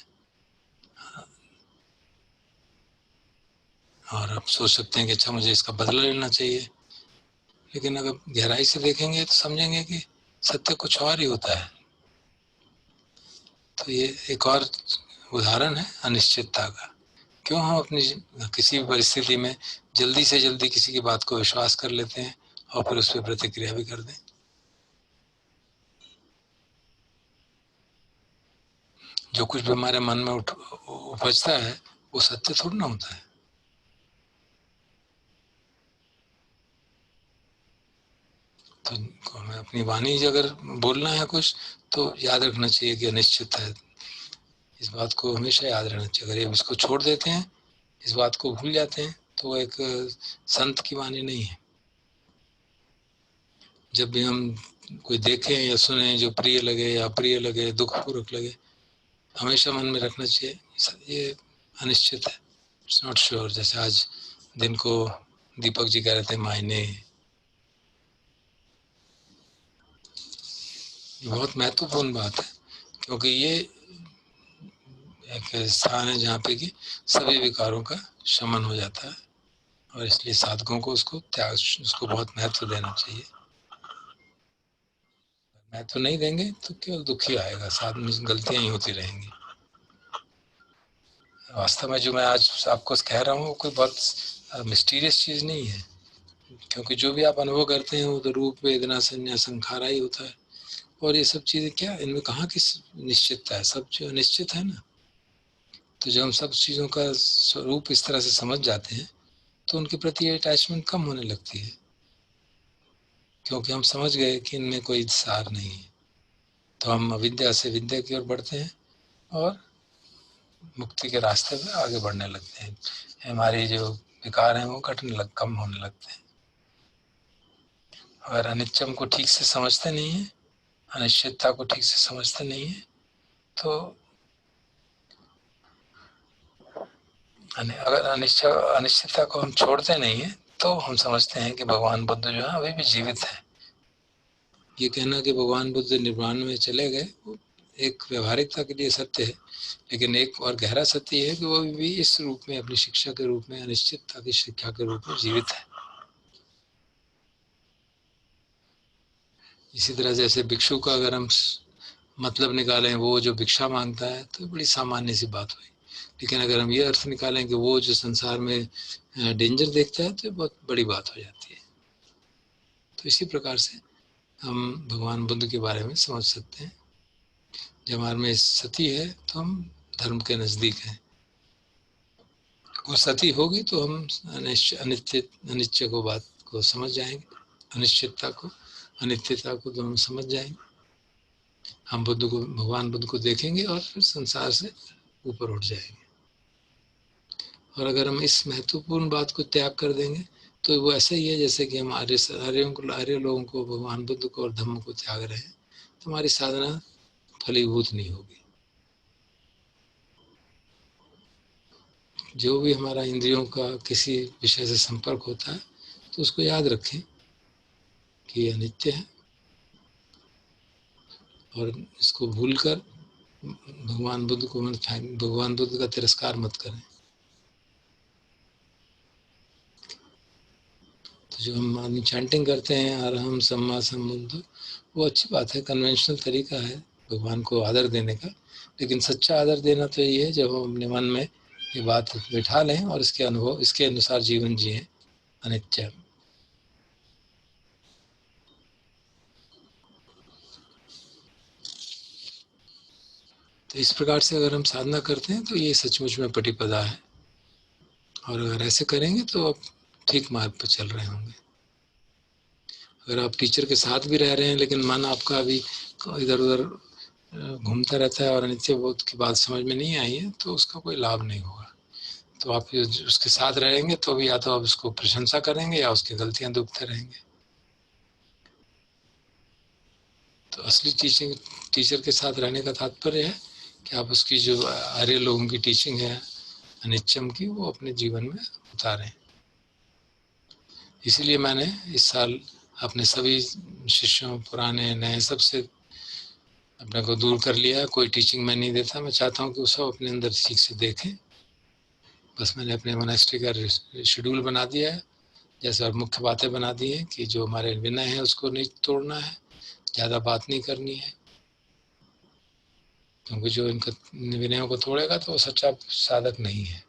और आप सोच सकते हैं कि अच्छा मुझे इसका बदला लेना चाहिए, लेकिन अगर गहराई से देखेंगे तो समझेंगे कि सत्य कुछ और ही होता है। तो ये एक और उदाहरण है अनिश्चितता का। क्यों हम अपनी किसी भी परिस्थिति में जल्दी से जल्दी किसी की बात को विश्वास कर लेते हैं और फिर उस पर प्रतिक्रिया भी कर दें। जो कुछ भी हमारे मन में उपजता है वो सत्य थोड़ा ना होता है। तो हमें अपनी वाणी अगर बोलना है कुछ तो याद रखना चाहिए कि अनिश्चित है। इस बात को हमेशा याद रहना चाहिए। अगर ये इसको छोड़ देते हैं, इस बात को भूल जाते हैं, तो वो एक संत की वाणी नहीं है। जब भी हम कोई देखें या सुने जो प्रिय लगे या अप्रिय लगे, दुखपूर्वक लगे, हमेशा मन में रखना चाहिए ये अनिश्चित है, इट्स नॉट श्योर। जैसे आज दिन को दीपक जी कह रहे थे मायने, बहुत महत्वपूर्ण बात है, क्योंकि ये एक स्थान है जहाँ पे कि सभी विकारों का शमन हो जाता है, और इसलिए साधकों को उसको बहुत महत्व देना चाहिए। महत्व नहीं देंगे तो केवल दुख ही आएगा, साथ में गलतियां ही होती रहेंगी। वास्तव में जो मैं आज आपको कह रहा हूँ वो कोई बहुत मिस्टीरियस चीज नहीं है, क्योंकि जो भी आप अनुभव करते हैं वो तो रूप, वेदना, संज्ञा, संखारा ही होता है। और ये सब चीजें क्या, इनमें कहाँ की निश्चितता है, सब जो अनिश्चित है ना। तो जब हम सब चीजों का स्वरूप इस तरह से समझ जाते हैं तो उनके प्रति अटैचमेंट कम होने लगती है, क्योंकि हम समझ गए कि इनमें कोई सार नहीं है। तो हम अविद्या से विद्या की ओर बढ़ते हैं और मुक्ति के रास्ते पे आगे बढ़ने लगते हैं। हमारी जो विकार हैं वो कम होने लगते हैं। अगर अनित्यम को ठीक से समझते नहीं है, अनिश्चितता को ठीक से समझते नहीं है, तो अगर अनिश्चितता को हम छोड़ते नहीं है तो हम समझते हैं कि भगवान बुद्ध जो है अभी भी जीवित है। ये कहना कि भगवान बुद्ध निर्वाण में चले गए एक व्यवहारिकता के लिए सत्य है, लेकिन एक और गहरा सत्य है कि वो भी इस रूप में, अपनी शिक्षा के रूप में, अनिश्चितता की शिक्षा के रूप में जीवित है। इसी तरह जैसे भिक्षु का अगर हम मतलब निकालें, वो जो भिक्षा मांगता है, तो बड़ी सामान्य सी बात हुई, लेकिन अगर हम ये अर्थ निकालें कि वो जो संसार में डेंजर देखता है, तो बहुत बड़ी बात हो जाती है। तो इसी प्रकार से हम भगवान बुद्ध के बारे में समझ सकते हैं। जब हमारे में सती है तो हम धर्म के नज़दीक हैं, और सती होगी तो हम अनिश्चय को बात को समझ जाएंगे, अनिश्चितता को, अनित्यता को तो हम समझ जाएंगे। हम बुद्ध को, भगवान बुद्ध को देखेंगे और फिर संसार से ऊपर उठ जाएंगे। और अगर हम इस महत्वपूर्ण बात को त्याग कर देंगे तो वो ऐसा ही है जैसे कि हम आर्य लोगों को, भगवान बुद्ध को और धम्म को त्याग रहे हैं, तो हमारी साधना फलीभूत नहीं होगी। जो भी हमारा इंद्रियों का किसी विषय से संपर्क होता है, तो उसको याद रखें कि यह अनित्य है, और इसको भूलकर भगवान बुद्ध का तिरस्कार मत करें। तो जो हम चैंटिंग करते हैं अरहम सम्मा सम्बुद्ध, वो अच्छी बात है, कन्वेंशनल तरीका है भगवान को आदर देने का, लेकिन सच्चा आदर देना तो ये है जब हम अपने मन में ये बात बिठा लें और इसके अनुभव, इसके अनुसार जीवन जिए, अनित्य। तो इस प्रकार से अगर हम साधना करते हैं तो ये सचमुच में पटिपदा है, और अगर ऐसे करेंगे तो आप ठीक मार्ग पर चल रहे होंगे। अगर आप टीचर के साथ भी रह रहे हैं लेकिन मन आपका अभी इधर उधर घूमता रहता है और अनित्य बोध की बात समझ में नहीं आई है, तो उसका कोई लाभ नहीं होगा। तो आप उसके साथ रहेंगे तो भी या तो आप उसको प्रशंसा करेंगे या उसकी गलतियां दुखते रहेंगे। तो असली टीचर के साथ रहने का तात्पर्य है कि आप उसकी जो आर्य लोगों की टीचिंग है अनिच्चम की, वो अपने जीवन में उतारें। इसीलिए मैंने इस साल अपने सभी शिष्यों, पुराने नए, सबसे अपने को दूर कर लिया। कोई टीचिंग मैं नहीं देता, मैं चाहता हूँ कि वो सब अपने अंदर ठीक से देखें। बस मैंने अपने मोनेस्ट्री का शेड्यूल बना दिया है, जैसे और मुख्य बातें बना दी हैं कि जो हमारे विनय है उसको नहीं तोड़ना है, ज़्यादा बात नहीं करनी है, क्योंकि जो इनका विनयों को तोड़ेगा तो वो सच्चा साधक नहीं है।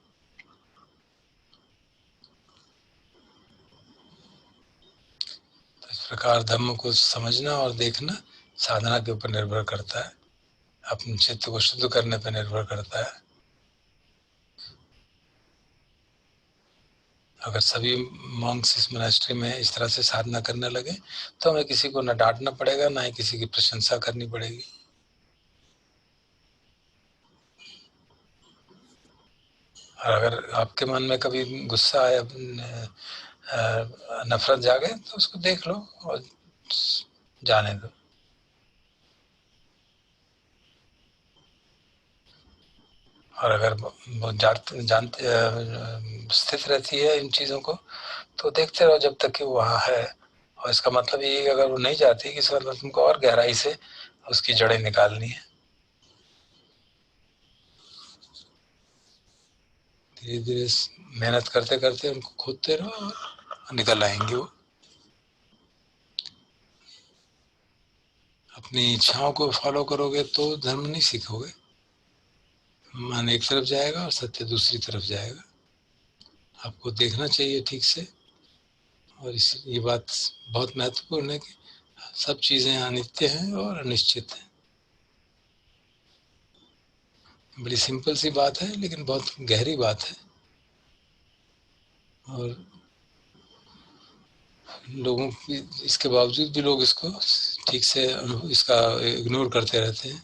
तो इस प्रकार धम्म को समझना और देखना साधना के ऊपर निर्भर करता है, अपने चित्त को शुद्ध करने पर निर्भर करता है। अगर सभी मॉन्क्स इस मोनेस्ट्री में इस तरह से साधना करने लगे तो हमें किसी को न डांटना पड़ेगा, ना ही किसी की प्रशंसा करनी पड़ेगी। और अगर आपके मन में कभी गुस्सा आए, नफरत जागे, तो उसको देख लो और जाने दो। और अगर जानते स्थित रहती है इन चीज़ों को, तो देखते रहो जब तक कि वो वहाँ है। और इसका मतलब ये है कि अगर वो नहीं जाती, इस मतलब तुमको और गहराई से उसकी जड़ें निकालनी है। धीरे धीरे मेहनत करते करते उनको खोदते रहो और निकल आएंगे वो। अपनी इच्छाओं को फॉलो करोगे तो धर्म नहीं सीखोगे। मन एक तरफ जाएगा और सत्य दूसरी तरफ जाएगा। आपको देखना चाहिए ठीक से। और ये बात बहुत महत्वपूर्ण है कि सब चीज़ें अनित्य हैं और अनिश्चित हैं। बड़ी सिंपल सी बात है लेकिन बहुत गहरी बात है, और लोगों की इसके बावजूद भी लोग इसको ठीक से इसका इग्नोर करते रहते हैं।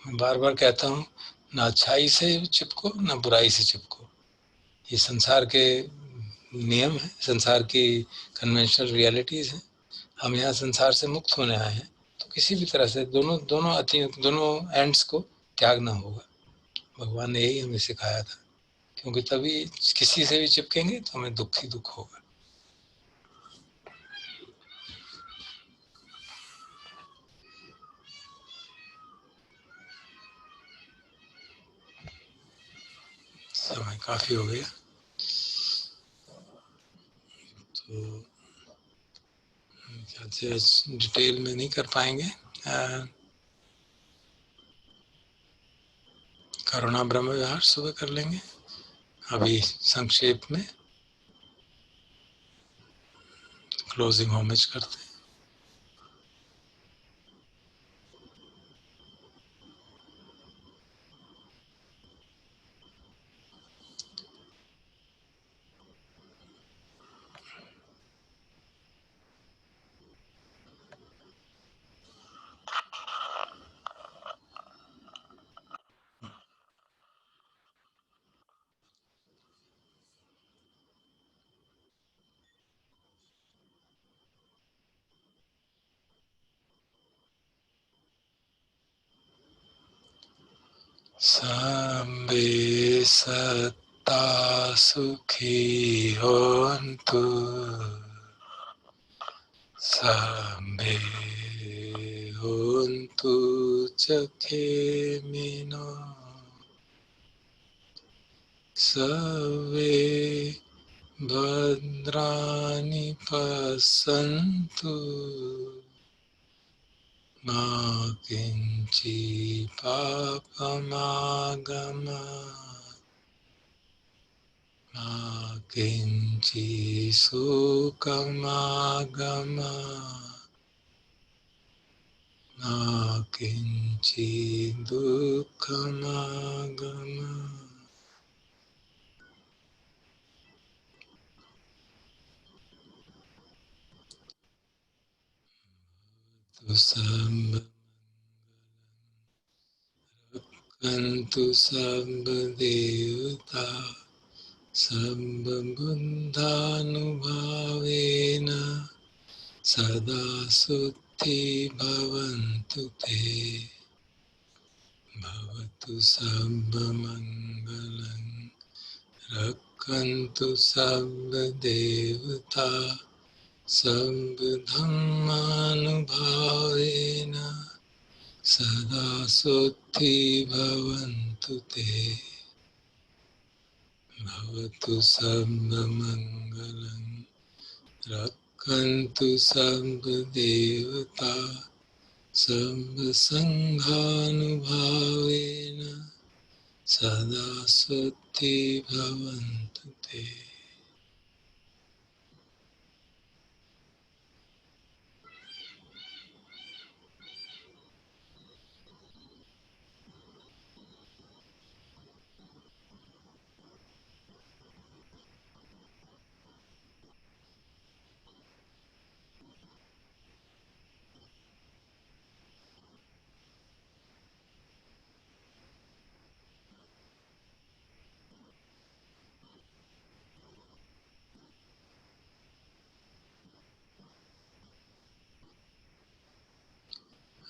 मैं बार बार कहता हूँ, ना अच्छाई से चिपको ना बुराई से चिपको। ये संसार के नियम है, संसार की कन्वेंशनल रियलिटीज़ हैं। हम यहाँ संसार से मुक्त होने आए हैं, तो किसी भी तरह से दोनों एंड्स को त्यागना होगा। भगवान ने यही हमें सिखाया था, क्योंकि तभी किसी से भी चिपकेंगे तो हमें दुख ही दुख होगा। समय काफी हो गया, तो क्या से डिटेल में नहीं कर पाएंगे। करुणा ब्रह्म विहार सुबह कर लेंगे। अभी संक्षेप में क्लोजिंग होमेज करते हैं। Sambe satta sukhi hontu, sambe hontu chakemino, save bhadrani passantu, ma kinchi papamagama, ma kinchi sukamagama, ma kinchi dukhamagama. Sambha Kantu Sambha Devata Sambha Buddhanubhavena Sada Sutti Bhavantu Te Bhavatu Sambha Mangalam Rakkantu Sambha Devata Sambha Dhammanubhavena Sada Sutti Bhavantu Te Bhavatu Sambha Mangalam Rakkantu Sambha Devata Sambha Sanghanubhavena Sada Sutti Bhavantu Te.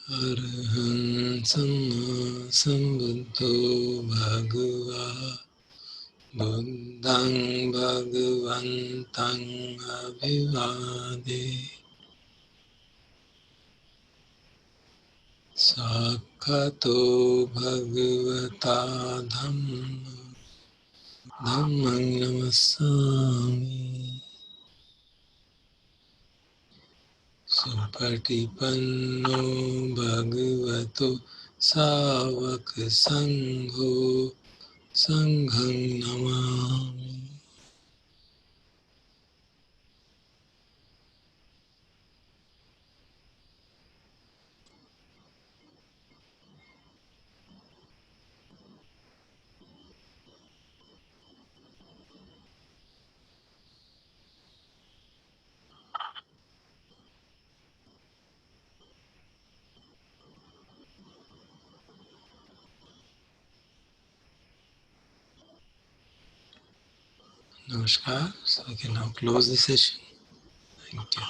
Arahant Samma Sambuddho Bhagava Buddhang Bhagavantang Abhivade Sakkhato Bhagavata Dhammang Namassami Supatipanno Bhagavato Savaka Sangho Sanghang Namami. Namaskar. So we can now close the session. Thank you.